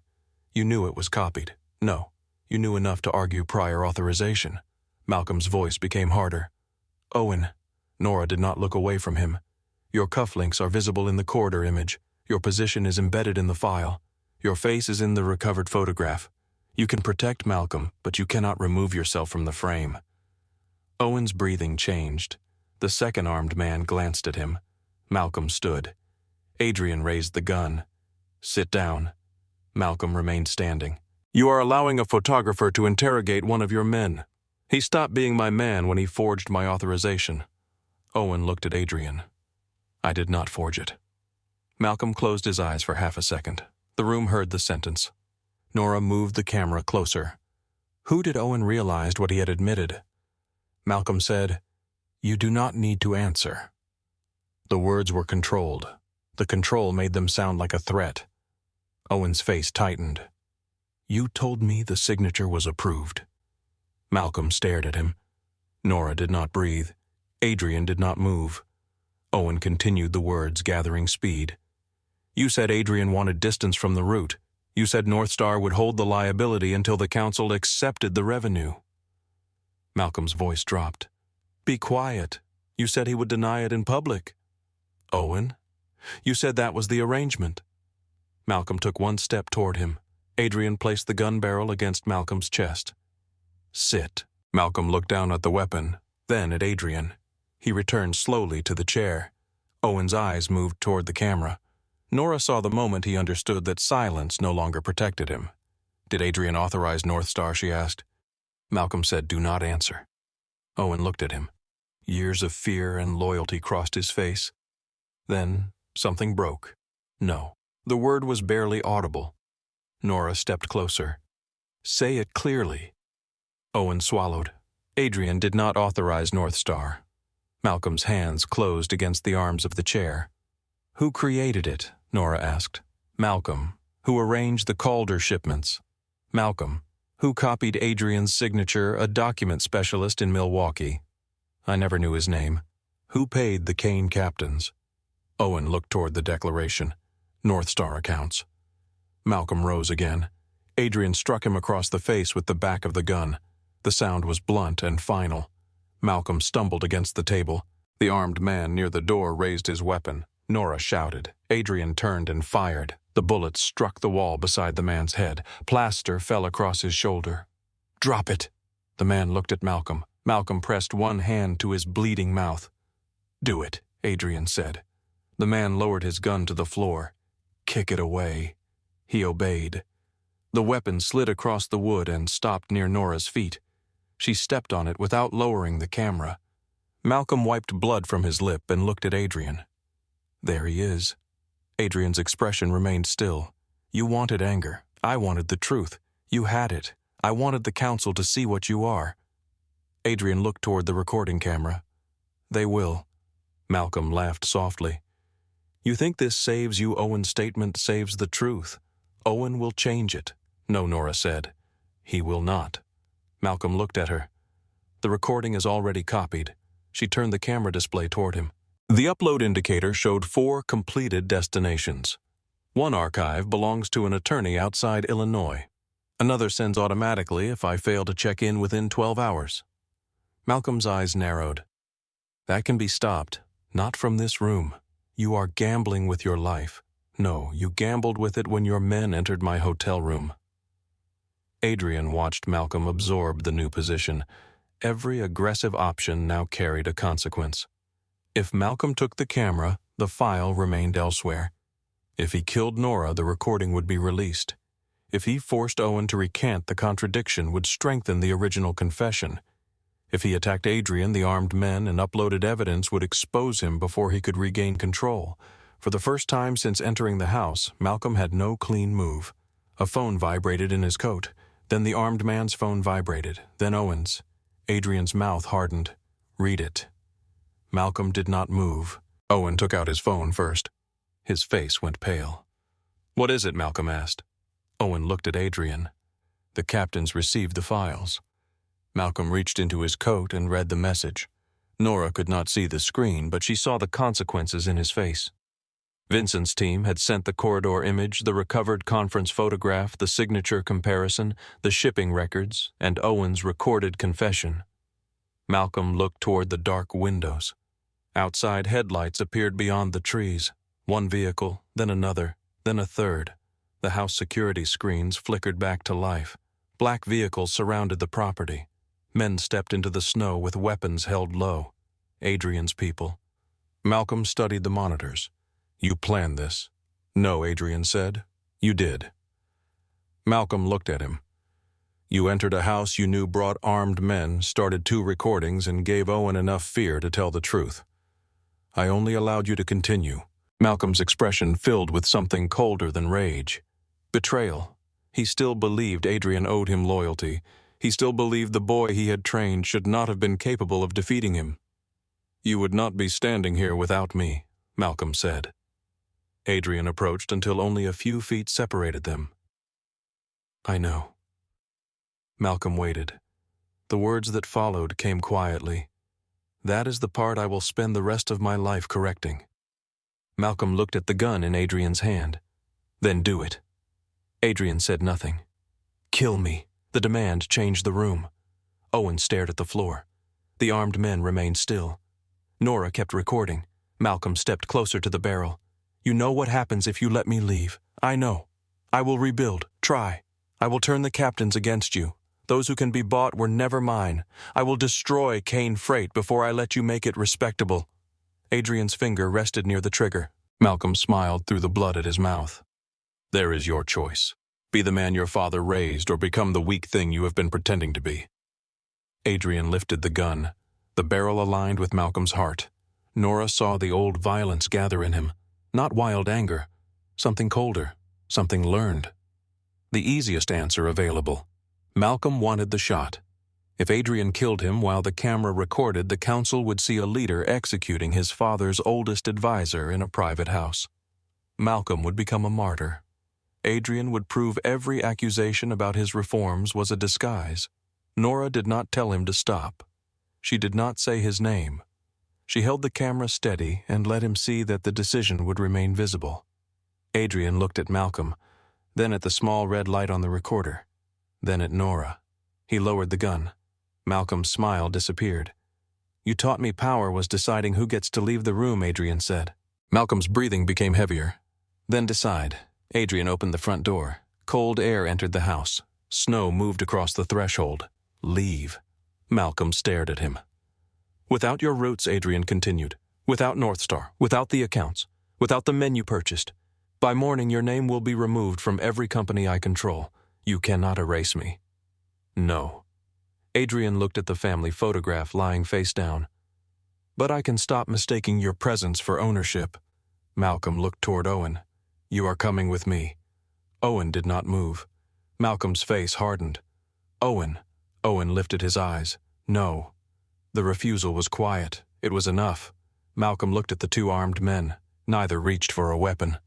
You knew it was copied. No, you knew enough to argue prior authorization. Malcolm's voice became harder. Owen. Nora did not look away from him. Your cufflinks are visible in the corridor image. Your position is embedded in the file. Your face is in the recovered photograph. You can protect Malcolm, but you cannot remove yourself from the frame. Owen's breathing changed. The second armed man glanced at him. Malcolm stood. Adrian raised the gun. Sit down. Malcolm remained standing. You are allowing a photographer to interrogate one of your men. He stopped being my man when he forged my authorization. Owen looked at Adrian. I did not forge it. Malcolm closed his eyes for half a second. The room heard the sentence. Nora moved the camera closer. Who did Owen realize what he had admitted? Malcolm said, You do not need to answer. The words were controlled. The control made them sound like a threat. Owen's face tightened. You told me the signature was approved. Malcolm stared at him. Nora did not breathe. Adrian did not move. Owen continued the words, gathering speed. You said Adrian wanted distance from the route. You said North Star would hold the liability until the council accepted the revenue. Malcolm's voice dropped. Be quiet. You said he would deny it in public. Owen, you said that was the arrangement. Malcolm took one step toward him. Adrian placed the gun barrel against Malcolm's chest. Sit. Malcolm looked down at the weapon, then at Adrian. He returned slowly to the chair. Owen's eyes moved toward the camera. Nora saw the moment he understood that silence no longer protected him. Did Adrian authorize North Star, she asked. Malcolm said, do not answer. Owen looked at him. Years of fear and loyalty crossed his face. Then something broke. No. The word was barely audible. Nora stepped closer. Say it clearly. Owen swallowed. Adrian did not authorize North Star. Malcolm's hands closed against the arms of the chair. Who created it? Nora asked. Malcolm. Who arranged the Calder shipments? Malcolm. Who copied Adrian's signature, a document specialist in Milwaukee? I never knew his name. Who paid the Kane captains? Owen looked toward the declaration. North Star accounts. Malcolm rose again. Adrian struck him across the face with the back of the gun. The sound was blunt and final. Malcolm stumbled against the table. The armed man near the door raised his weapon. Nora shouted. Adrian turned and fired. The bullet struck the wall beside the man's head. Plaster fell across his shoulder. Drop it. The man looked at Malcolm. Malcolm pressed one hand to his bleeding mouth. Do it, Adrian said. The man lowered his gun to the floor. Kick it away. He obeyed. The weapon slid across the wood and stopped near Nora's feet. She stepped on it without lowering the camera. Malcolm wiped blood from his lip and looked at Adrian. There he is. Adrian's expression remained still. You wanted anger. I wanted the truth. You had it. I wanted the council to see what you are. Adrian looked toward the recording camera. They will. Malcolm laughed softly. You think this saves you? Owen's statement saves the truth. Owen will change it. No, Nora said. He will not. Malcolm looked at her. The recording is already copied. She turned the camera display toward him. The upload indicator showed 4 completed destinations. One archive belongs to an attorney outside Illinois. Another sends automatically if I fail to check in within 12 hours. Malcolm's eyes narrowed. That can be stopped. Not from this room. You are gambling with your life. No, you gambled with it when your men entered my hotel room. Adrian watched Malcolm absorb the new position. Every aggressive option now carried a consequence. If Malcolm took the camera, the file remained elsewhere. If he killed Nora, the recording would be released. If he forced Owen to recant, the contradiction would strengthen the original confession. If he attacked Adrian, the armed men and uploaded evidence would expose him before he could regain control. For the first time since entering the house, Malcolm had no clean move. A phone vibrated in his coat. Then the armed man's phone vibrated. Then Owen's. Adrian's mouth hardened. Read it. Malcolm did not move. Owen took out his phone first. His face went pale. What is it? Malcolm asked. Owen looked at Adrian. The captains received the files. Malcolm reached into his coat and read the message. Nora could not see the screen, but she saw the consequences in his face. Vincent's team had sent the corridor image, the recovered conference photograph, the signature comparison, the shipping records, and Owen's recorded confession. Malcolm looked toward the dark windows. Outside headlights appeared beyond the trees. One vehicle, then another, then a third. The house security screens flickered back to life. Black vehicles surrounded the property. Men stepped into the snow with weapons held low. Adrian's people. Malcolm studied the monitors. You planned this. No, Adrian said. You did. Malcolm looked at him. You entered a house you knew brought armed men, started 2 recordings, and gave Owen enough fear to tell the truth. I only allowed you to continue. Malcolm's expression filled with something colder than rage. Betrayal. He still believed Adrian owed him loyalty. He still believed the boy he had trained should not have been capable of defeating him. You would not be standing here without me, Malcolm said. Adrian approached until only a few feet separated them. I know. Malcolm waited. The words that followed came quietly. That is the part I will spend the rest of my life correcting. Malcolm looked at the gun in Adrian's hand. Then do it. Adrian said nothing. Kill me. The demand changed the room. Owen stared at the floor. The armed men remained still. Nora kept recording. Malcolm stepped closer to the barrel. You know what happens if you let me leave. I know. I will rebuild. Try. I will turn the captains against you. Those who can be bought were never mine. I will destroy Kane Freight before I let you make it respectable. Adrian's finger rested near the trigger. Malcolm smiled through the blood at his mouth. There is your choice. Be the man your father raised or become the weak thing you have been pretending to be. Adrian lifted the gun. The barrel aligned with Malcolm's heart. Nora saw the old violence gather in him. Not wild anger. Something colder. Something learned. The easiest answer available. Malcolm wanted the shot. If Adrian killed him while the camera recorded, the council would see a leader executing his father's oldest advisor in a private house. Malcolm would become a martyr. Adrian would prove every accusation about his reforms was a disguise. Nora did not tell him to stop. She did not say his name. She held the camera steady and let him see that the decision would remain visible. Adrian looked at Malcolm, then at the small red light on the recorder, then at Nora. He lowered the gun. Malcolm's smile disappeared. You taught me power was deciding who gets to leave the room, Adrian said. Malcolm's breathing became heavier. Then decide. Adrian opened the front door. Cold air entered the house. Snow moved across the threshold. Leave. Malcolm stared at him. Without your roots, Adrian continued. Without North Star. Without the accounts. Without the men you purchased. By morning, your name will be removed from every company I control. You cannot erase me. No. Adrian looked at the family photograph lying face down. But I can stop mistaking your presence for ownership. Malcolm looked toward Owen. You are coming with me. Owen did not move. Malcolm's face hardened. Owen. Owen lifted his eyes. No. The refusal was quiet. It was enough. Malcolm looked at the two armed men. Neither reached for a weapon.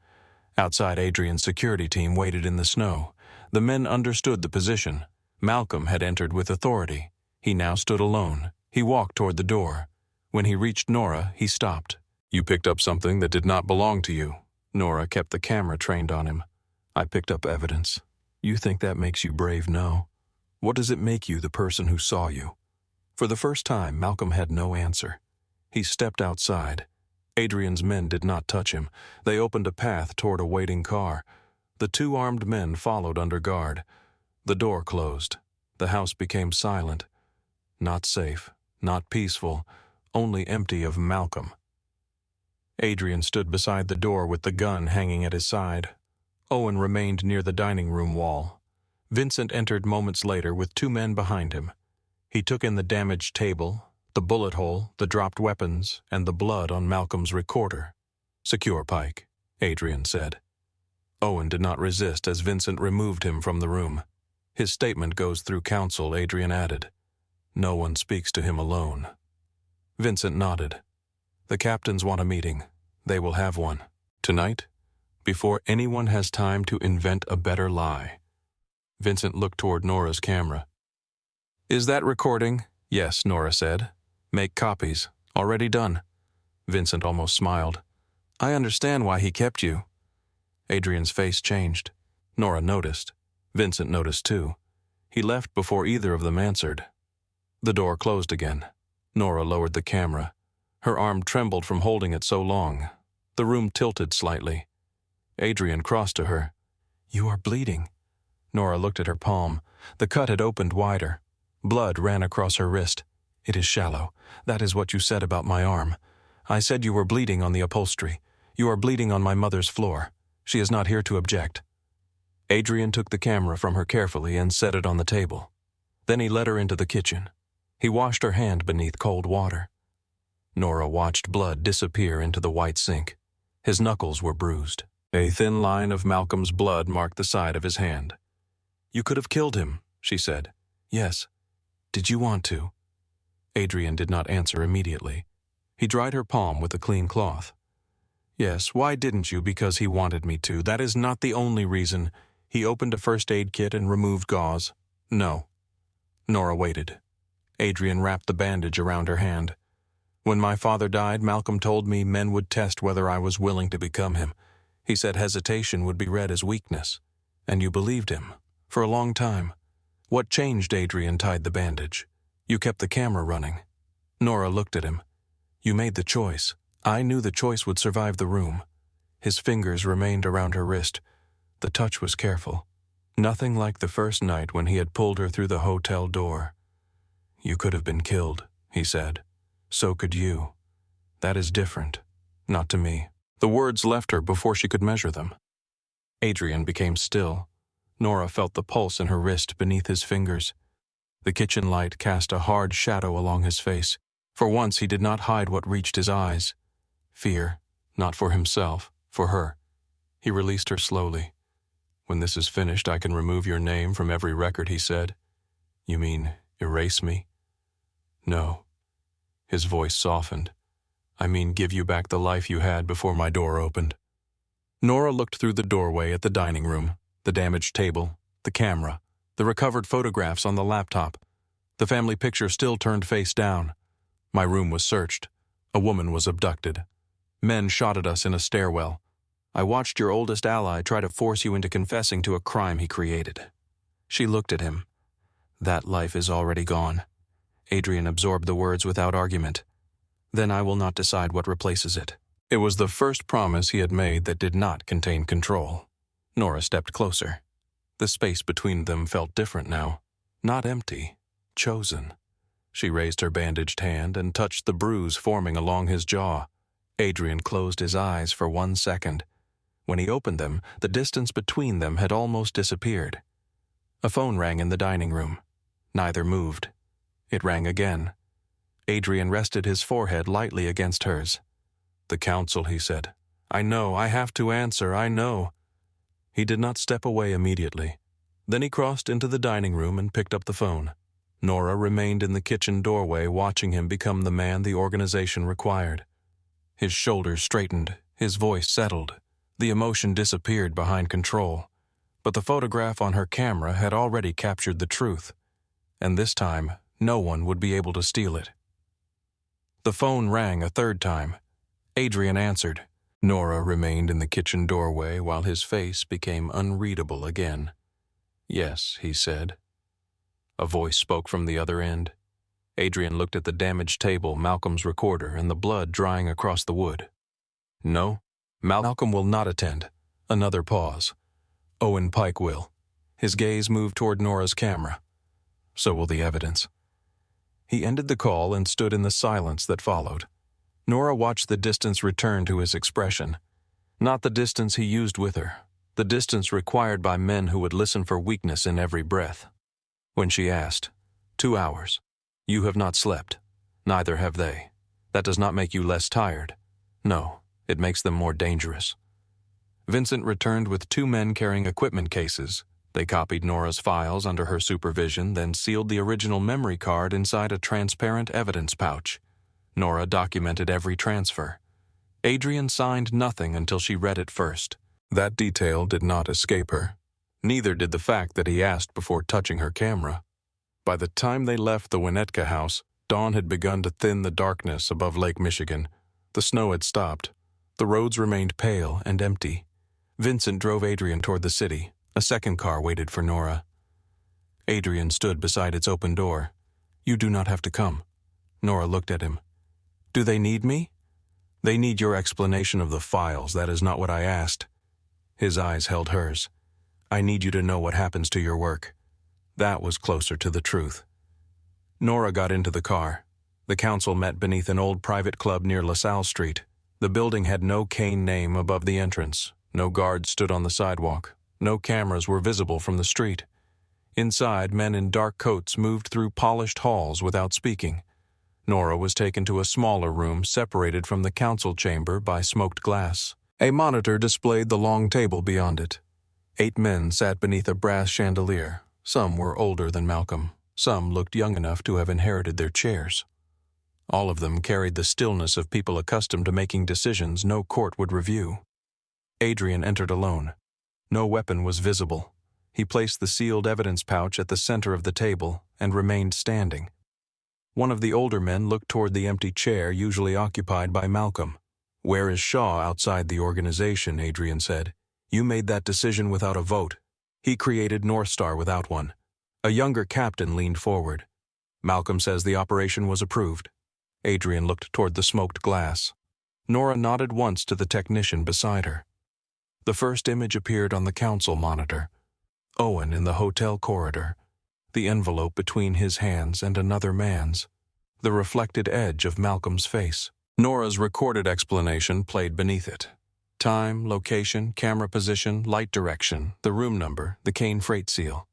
Outside, Adrian's security team waited in the snow. The men understood the position. Malcolm had entered with authority. He now stood alone. He walked toward the door. When he reached Nora, he stopped. You picked up something that did not belong to you. Nora kept the camera trained on him. I picked up evidence. You think that makes you brave? No. What does it make you the person who saw you? For the first time, Malcolm had no answer. He stepped outside. Adrian's men did not touch him. They opened a path toward a waiting car. The two armed men followed under guard. The door closed. The house became silent. Not safe, not peaceful, only empty of Malcolm. Adrian stood beside the door with the gun hanging at his side. Owen remained near the dining room wall. Vincent entered moments later with two men behind him. He took in the damaged table, the bullet hole, the dropped weapons, and the blood on Malcolm's recorder. Secure Pike, Adrian said. Owen did not resist as Vincent removed him from the room. His statement goes through council, Adrian added. No one speaks to him alone. Vincent nodded. The captains want a meeting. They will have one. Tonight, before anyone has time to invent a better lie. Vincent looked toward Nora's camera. Is that recording? Yes, Nora said. Make copies. Already done. Vincent almost smiled. I understand why he kept you. Adrian's face changed. Nora noticed. Vincent noticed too. He left before either of them answered. The door closed again. Nora lowered the camera. Her arm trembled from holding it so long. The room tilted slightly. Adrian crossed to her. You are bleeding. Nora looked at her palm. The cut had opened wider. Blood ran across her wrist. It is shallow. That is what you said about my arm. I said you were bleeding on the upholstery. You are bleeding on my mother's floor. She is not here to object. Adrian took the camera from her carefully and set it on the table. Then he led her into the kitchen. He washed her hand beneath cold water. Nora watched blood disappear into the white sink. His knuckles were bruised. A thin line of Malcolm's blood marked the side of his hand. You could have killed him, she said. Yes. Did you want to? Adrian did not answer immediately. He dried her palm with a clean cloth. Yes, why didn't you? Because he wanted me to. That is not the only reason. He opened a first aid kit and removed gauze. No. Nora waited. Adrian wrapped the bandage around her hand. When my father died, Malcolm told me men would test whether I was willing to become him. He said hesitation would be read as weakness. And you believed him. For a long time. What changed? Adrian tied the bandage. You kept the camera running. Nora looked at him. You made the choice. I knew the choice would survive the room. His fingers remained around her wrist. The touch was careful. Nothing like the first night when he had pulled her through the hotel door. You could have been killed, he said. So could you. That is different. Not to me. The words left her before she could measure them. Adrian became still. Nora felt the pulse in her wrist beneath his fingers. The kitchen light cast a hard shadow along his face. For once he did not hide what reached his eyes. Fear, not for himself, for her. He released her slowly. When this is finished, I can remove your name from every record, he said. You mean, erase me? No. His voice softened. I mean, give you back the life you had before my door opened. Nora looked through the doorway at the dining room, the damaged table, the camera, the recovered photographs on the laptop. The family picture still turned face down. My room was searched. A woman was abducted. Men shot at us in a stairwell. I watched your oldest ally try to force you into confessing to a crime he created. She looked at him. That life is already gone. Adrian absorbed the words without argument. Then I will not decide what replaces it. It was the first promise he had made that did not contain control. Nora stepped closer. The space between them felt different now. Not empty. Chosen. She raised her bandaged hand and touched the bruise forming along his jaw. Adrian closed his eyes for 1 second. When he opened them, the distance between them had almost disappeared. A phone rang in the dining room. Neither moved. It rang again. Adrian rested his forehead lightly against hers. The council, he said. I know, I have to answer, I know. He did not step away immediately. Then he crossed into the dining room and picked up the phone. Nora remained in the kitchen doorway watching him become the man the organization required. His shoulders straightened, his voice settled. The emotion disappeared behind control. But the photograph on her camera had already captured the truth. And this time, no one would be able to steal it. The phone rang a third time. Adrian answered. Nora remained in the kitchen doorway while his face became unreadable again. Yes, he said. A voice spoke from the other end. Adrian looked at the damaged table, Malcolm's recorder, and the blood drying across the wood. No, Malcolm will not attend. Another pause. Owen Pike will. His gaze moved toward Nora's camera. So will the evidence. He ended the call and stood in the silence that followed. Nora watched the distance return to his expression. Not the distance he used with her. The distance required by men who would listen for weakness in every breath. When she asked, 2 hours. You have not slept. Neither have they. That does not make you less tired. No, it makes them more dangerous. Vincent returned with 2 men carrying equipment cases. They copied Nora's files under her supervision, then sealed the original memory card inside a transparent evidence pouch. Nora documented every transfer. Adrian signed nothing until she read it first. That detail did not escape her. Neither did the fact that he asked before touching her camera. By the time they left the Winnetka house, dawn had begun to thin the darkness above Lake Michigan. The snow had stopped. The roads remained pale and empty. Vincent drove Adrian toward the city. A second car waited for Nora. Adrian stood beside its open door. You do not have to come. Nora looked at him. Do they need me? They need your explanation of the files. That is not what I asked. His eyes held hers. I need you to know what happens to your work. That was closer to the truth. Nora got into the car. The council met beneath an old private club near LaSalle Street. The building had no cane name above the entrance. No guards stood on the sidewalk. No cameras were visible from the street. Inside, men in dark coats moved through polished halls without speaking. Nora was taken to a smaller room separated from the council chamber by smoked glass. A monitor displayed the long table beyond it. 8 men sat beneath a brass chandelier. Some were older than Malcolm. Some looked young enough to have inherited their chairs. All of them carried the stillness of people accustomed to making decisions no court would review. Adrian entered alone. No weapon was visible. He placed the sealed evidence pouch at the center of the table and remained standing. One of the older men looked toward the empty chair usually occupied by Malcolm. "Where is Shaw outside the organization?" Adrian said. "You made that decision without a vote. He created North Star without one." A younger captain leaned forward. "Malcolm says the operation was approved." Adrian looked toward the smoked glass. Nora nodded once to the technician beside her. The first image appeared on the council monitor. Owen in the hotel corridor, the envelope between his hands and another man's, the reflected edge of Malcolm's face. Nora's recorded explanation played beneath it. Time, location, camera position, light direction, the room number, the Kane freight seal.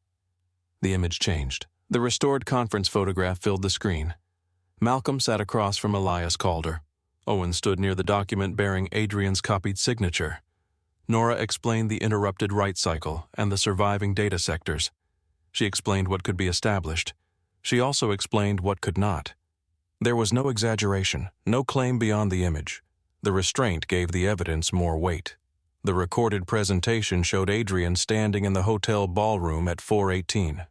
The image changed. The restored conference photograph filled the screen. Malcolm sat across from Elias Calder. Owen stood near the document bearing Adrian's copied signature. Nora explained the interrupted write cycle and the surviving data sectors. She explained what could be established. She also explained what could not. There was no exaggeration, no claim beyond the image. The restraint gave the evidence more weight. The recorded presentation showed Adrian standing in the hotel ballroom at 4:18.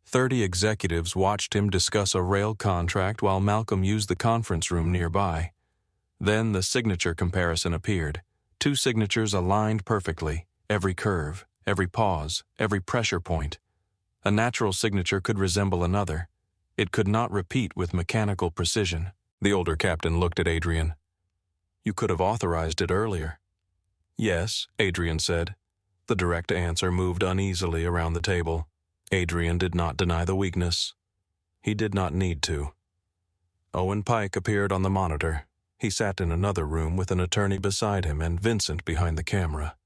30 executives watched him discuss a rail contract while Malcolm used the conference room nearby. Then the signature comparison appeared. 2 signatures aligned perfectly, every curve, every pause, every pressure point. A natural signature could resemble another. It could not repeat with mechanical precision. The older captain looked at Adrian. "You could have authorized it earlier." "Yes," Adrian said. The direct answer moved uneasily around the table. Adrian did not deny the weakness. He did not need to. Owen Pike appeared on the monitor. He sat in another room with an attorney beside him and Vincent behind the camera.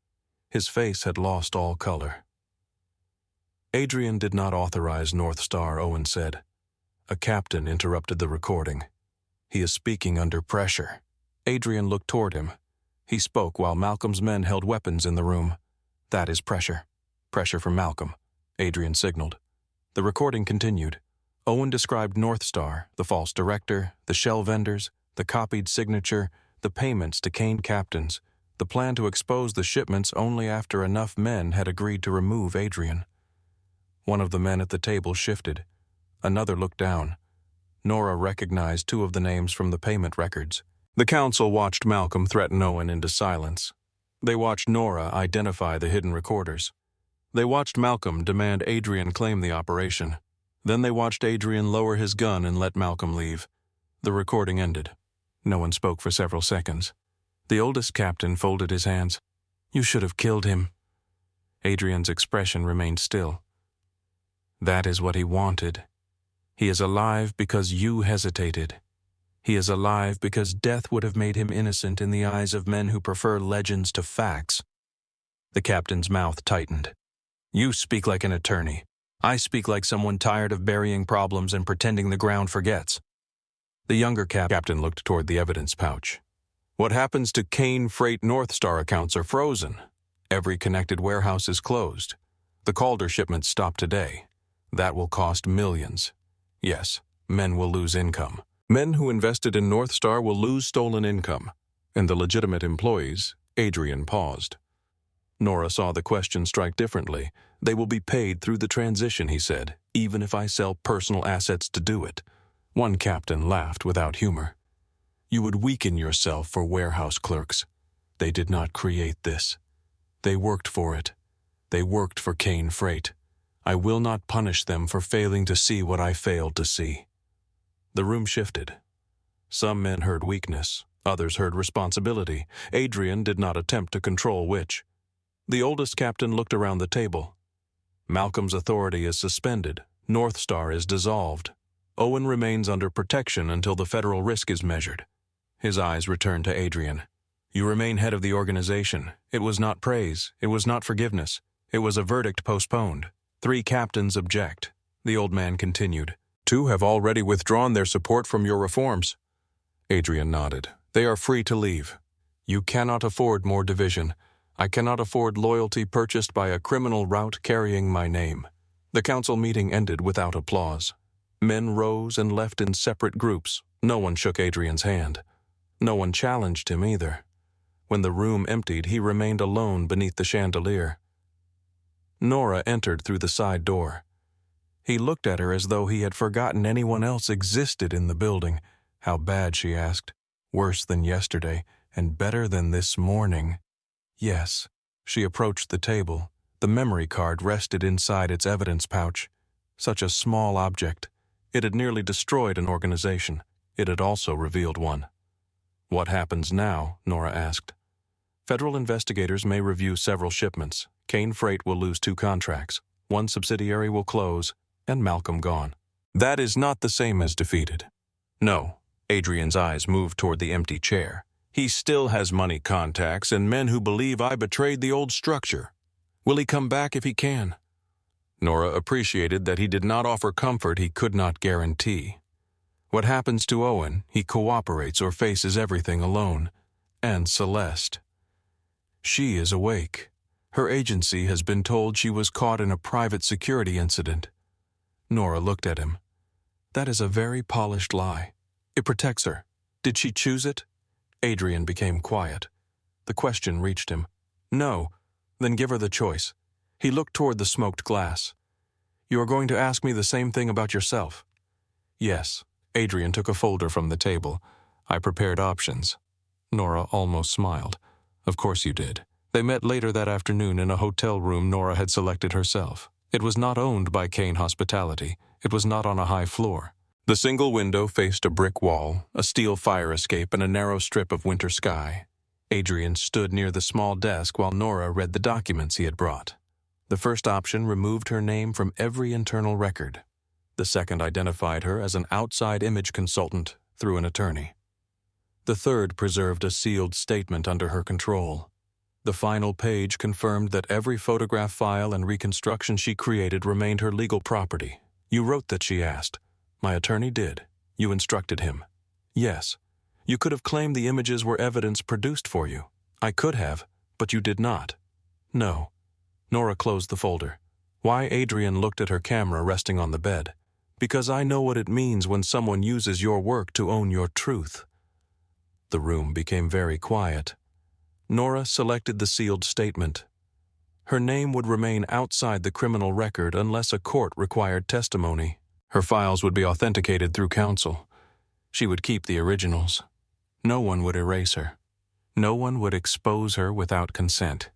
His face had lost all color. "Adrian did not authorize North Star," Owen said. A captain interrupted the recording. "He is speaking under pressure." Adrian looked toward him. He spoke while Malcolm's men held weapons in the room. "That is pressure. Pressure from Malcolm," Adrian signaled. The recording continued. Owen described North Star, the false director, the shell vendors, the copied signature, the payments to Kane captains, the plan to expose the shipments only after enough men had agreed to remove Adrian. One of the men at the table shifted. Another looked down. Nora recognized 2 of the names from the payment records. The council watched Malcolm threaten Owen into silence. They watched Nora identify the hidden recorders. They watched Malcolm demand Adrian claim the operation. Then they watched Adrian lower his gun and let Malcolm leave. The recording ended. No one spoke for several seconds. The oldest captain folded his hands. "You should have killed him." Adrian's expression remained still. "That is what he wanted. He is alive because you hesitated. He is alive because death would have made him innocent in the eyes of men who prefer legends to facts." The captain's mouth tightened. "You speak like an attorney. I speak like someone tired of burying problems and pretending the ground forgets." The younger captain looked toward the evidence pouch. "What happens to Kane Freight North Star accounts are frozen. Every connected warehouse is closed. The Calder shipments stop today. That will cost millions. Yes, men will lose income. Men who invested in North Star will lose stolen income. And the legitimate employees," Adrian paused. Nora saw the question strike differently. "They will be paid through the transition," he said, "even if I sell personal assets to do it." One captain laughed without humor. "You would weaken yourself for warehouse clerks. They did not create this. They worked for it. They worked for Kane Freight. I will not punish them for failing to see what I failed to see." The room shifted. Some men heard weakness. Others heard responsibility. Adrian did not attempt to control which. The oldest captain looked around the table. "Malcolm's authority is suspended. North Star is dissolved. Owen remains under protection until the federal risk is measured." His eyes returned to Adrian. "You remain head of the organization. It was not praise. It was not forgiveness. It was a verdict postponed. 3 captains object." The old man continued. 2 have already withdrawn their support from your reforms." Adrian nodded. "They are free to leave. You cannot afford more division. I cannot afford loyalty purchased by a criminal route carrying my name." The council meeting ended without applause. Men rose and left in separate groups. No one shook Adrian's hand. No one challenged him either. When the room emptied, he remained alone beneath the chandelier. Nora entered through the side door. He looked at her as though he had forgotten anyone else existed in the building. How bad, she asked. Worse than yesterday, and better than this morning. Yes. She approached the table. The memory card rested inside its evidence pouch. Such a small object. It had nearly destroyed an organization. It had also revealed one. What happens now? Nora asked. Federal investigators may review several shipments. Kane Freight will lose 2 contracts. 1 subsidiary will close, and Malcolm gone. That is not the same as defeated. No. Adrian's eyes moved toward the empty chair. He still has money contacts and men who believe I betrayed the old structure. Will he come back if he can? Nora appreciated that he did not offer comfort he could not guarantee. What happens to Owen, he cooperates or faces everything alone. And Celeste. She is awake. Her agency has been told she was caught in a private security incident. Nora looked at him. That is a very polished lie. It protects her. Did she choose it? Adrian became quiet. The question reached him. No. Then give her the choice. He looked toward the smoked glass. You are going to ask me the same thing about yourself? Yes. Adrian took a folder from the table. I prepared options. Nora almost smiled. Of course you did. They met later that afternoon in a hotel room Nora had selected herself. It was not owned by Kane Hospitality. It was not on a high floor. The single window faced a brick wall, a steel fire escape, and a narrow strip of winter sky. Adrian stood near the small desk while Nora read the documents he had brought. The first option removed her name from every internal record. The second identified her as an outside image consultant through an attorney. The third preserved a sealed statement under her control. The final page confirmed that every photograph file and reconstruction she created remained her legal property. You wrote that, she asked. My attorney did. You instructed him. Yes. You could have claimed the images were evidence produced for you. I could have, but you did not. No. Nora closed the folder. Why? Adrian looked at her camera resting on the bed. Because I know what it means when someone uses your work to own your truth. The room became very quiet. Nora selected the sealed statement. Her name would remain outside the criminal record unless a court required testimony. Her files would be authenticated through counsel. She would keep the originals. No one would erase her. No one would expose her without consent.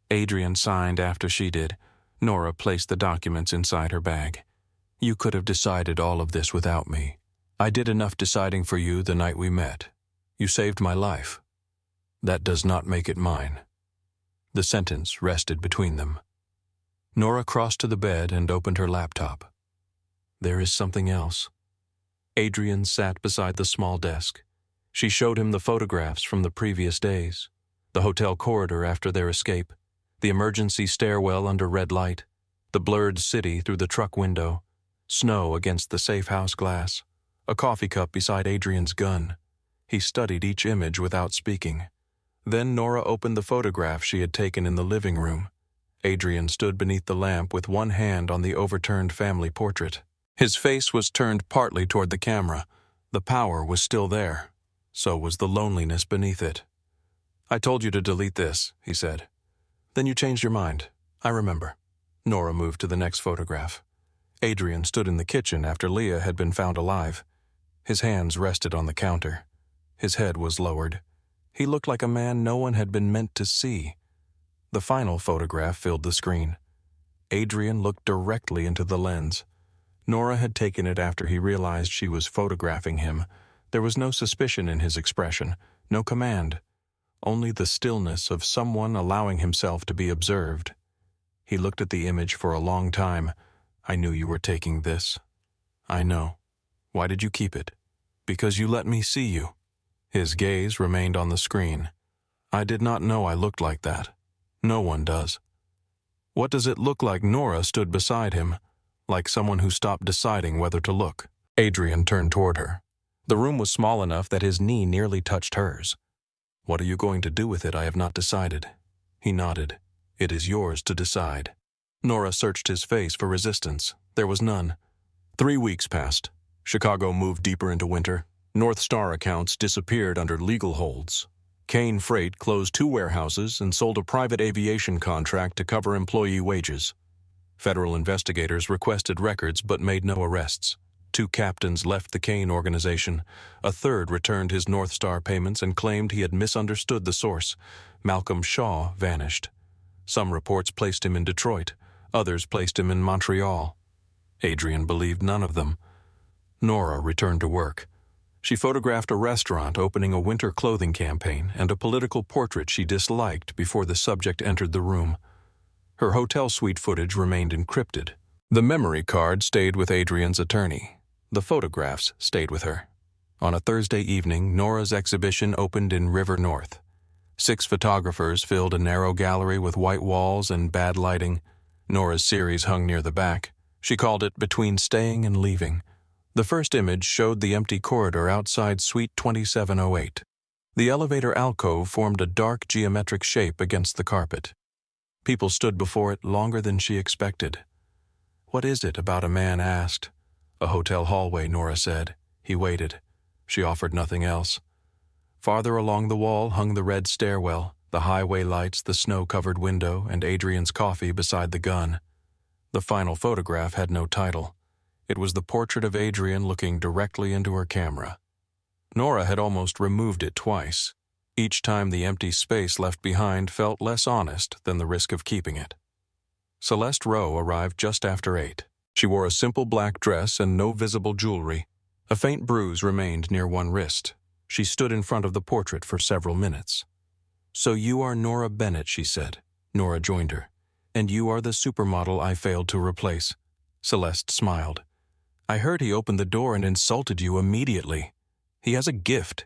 Adrian signed after she did. Nora placed the documents inside her bag. You could have decided all of this without me. I did enough deciding for you the night we met. You saved my life. That does not make it mine. The sentence rested between them. Nora crossed to the bed and opened her laptop. There is something else. Adrian sat beside the small desk. She showed him the photographs from the previous days, the hotel corridor after their escape, the emergency stairwell under red light, the blurred city through the truck window, snow against the safe house glass, a coffee cup beside Adrian's gun. He studied each image without speaking. Then Nora opened the photograph she had taken in the living room. Adrian stood beneath the lamp with one hand on the overturned family portrait. His face was turned partly toward the camera. The power was still there. So was the loneliness beneath it. I told you to delete this, he said. Then you changed your mind. I remember. Nora moved to the next photograph. Adrian stood in the kitchen after Leah had been found alive. His hands rested on the counter. His head was lowered. He looked like a man no one had been meant to see. The final photograph filled the screen. Adrian looked directly into the lens. Nora had taken it after he realized she was photographing him. There was no suspicion in his expression, no command, only the stillness of someone allowing himself to be observed. He looked at the image for a long time. I knew you were taking this. I know. Why did you keep it? Because you let me see you. His gaze remained on the screen. I did not know I looked like that. No one does. What does it look like? Nora stood beside him, like someone who stopped deciding whether to look. Adrian turned toward her. The room was small enough that his knee nearly touched hers. What are you going to do with it? I have not decided. He nodded. It is yours to decide. Nora searched his face for resistance. There was none. 3 weeks passed. Chicago moved deeper into winter. North Star accounts disappeared under legal holds. Kane Freight closed 2 warehouses and sold a private aviation contract to cover employee wages. Federal investigators requested records but made no arrests. 2 captains left the Kane organization. A third returned his North Star payments and claimed he had misunderstood the source. Malcolm Shaw vanished. Some reports placed him in Detroit. Others placed him in Montreal. Adrian believed none of them. Nora returned to work. She photographed a restaurant opening a winter clothing campaign and a political portrait she disliked before the subject entered the room. Her hotel suite footage remained encrypted. The memory card stayed with Adrian's attorney. The photographs stayed with her. On a Thursday evening, Nora's exhibition opened in River North. 6 photographers filled a narrow gallery with white walls and bad lighting. Nora's series hung near the back. She called it Between Staying and Leaving. The first image showed the empty corridor outside Suite 2708. The elevator alcove formed a dark geometric shape against the carpet. People stood before it longer than she expected. "What is it about a man?" asked. "A hotel hallway," Nora said. He waited. She offered nothing else. Farther along the wall hung the red stairwell, the highway lights, the snow-covered window, and Adrian's coffee beside the gun. The final photograph had no title. It was the portrait of Adrian looking directly into her camera. Nora had almost removed it twice. Each time the empty space left behind felt less honest than the risk of keeping it. Celeste Rowe arrived just after 8. She wore a simple black dress and no visible jewelry. A faint bruise remained near one wrist. She stood in front of the portrait for several minutes. "So you are Nora Bennett," she said. Nora joined her. "And you are the supermodel I failed to replace." Celeste smiled. "I heard he opened the door and insulted you immediately. He has a gift."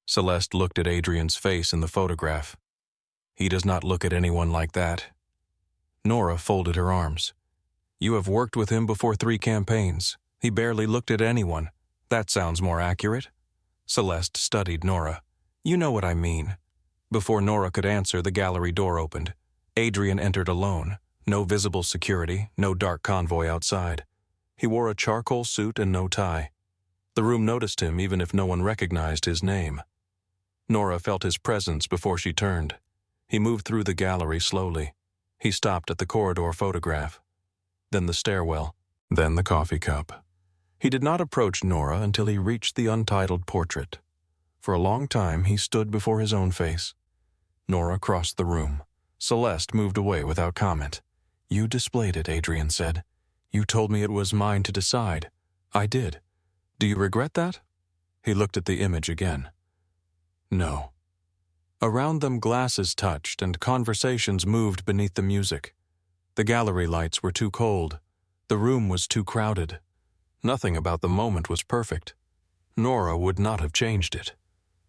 Celeste looked at Adrian's face in the photograph. "He does not look at anyone like that." Nora folded her arms. "You have worked with him before 3 campaigns. He barely looked at anyone. That sounds more accurate." Celeste studied Nora. "You know what I mean." Before Nora could answer, the gallery door opened. Adrian entered alone. No visible security, no dark convoy outside. He wore a charcoal suit and no tie. The room noticed him even if no one recognized his name. Nora felt his presence before she turned. He moved through the gallery slowly. He stopped at the corridor photograph. Then the stairwell. Then the coffee cup. He did not approach Nora until he reached the untitled portrait. For a long time he stood before his own face. Nora crossed the room. Celeste moved away without comment. "You displayed it," Adrian said. "You told me it was mine to decide. I did. Do you regret that?" He looked at the image again. "No." Around them glasses touched and conversations moved beneath the music. The gallery lights were too cold. The room was too crowded. Nothing about the moment was perfect. Nora would not have changed it.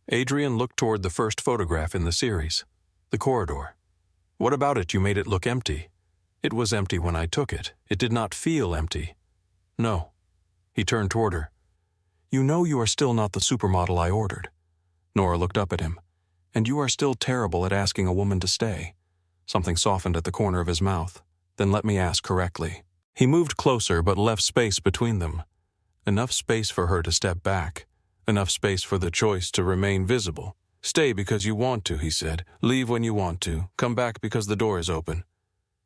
Adrian looked toward the first photograph in the series. The corridor. "What about it? You made it look empty." "It was empty when I took it. It did not feel empty." "No." He turned toward her. "You know you are still not the supermodel I ordered." Nora looked up at him. "And you are still terrible at asking a woman to stay." Something softened at the corner of his mouth. "Then let me ask correctly." He moved closer but left space between them. Enough space for her to step back. Enough space for the choice to remain visible. "Stay because you want to," he said. "Leave when you want to. Come back because the door is open."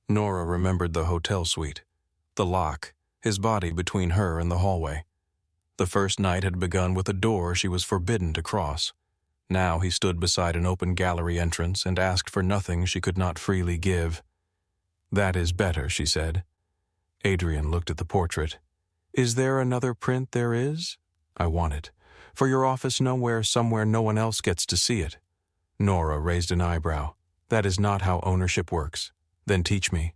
Nora remembered the hotel suite. The lock, his body between her and the hallway. The first night had begun with a door she was forbidden to cross. Now he stood beside an open gallery entrance and asked for nothing she could not freely give. "That is better," she said. Adrian looked at the portrait. "Is there another print there is?" "I want it. For your office somewhere no one else gets to see it." Nora raised an eyebrow. "That is not how ownership works." "Then teach me."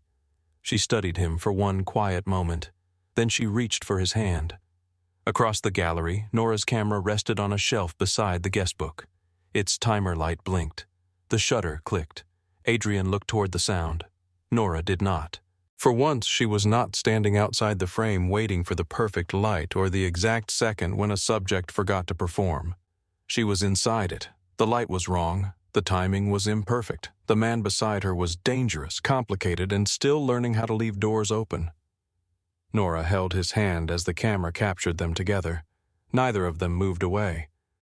She studied him for one quiet moment. Then she reached for his hand. Across the gallery, Nora's camera rested on a shelf beside the guestbook. Its timer light blinked. The shutter clicked. Adrian looked toward the sound. Nora did not. For once, she was not standing outside the frame waiting for the perfect light or the exact second when a subject forgot to perform. She was inside it. The light was wrong. The timing was imperfect. The man beside her was dangerous, complicated, and still learning how to leave doors open. Nora held his hand as the camera captured them together. Neither of them moved away.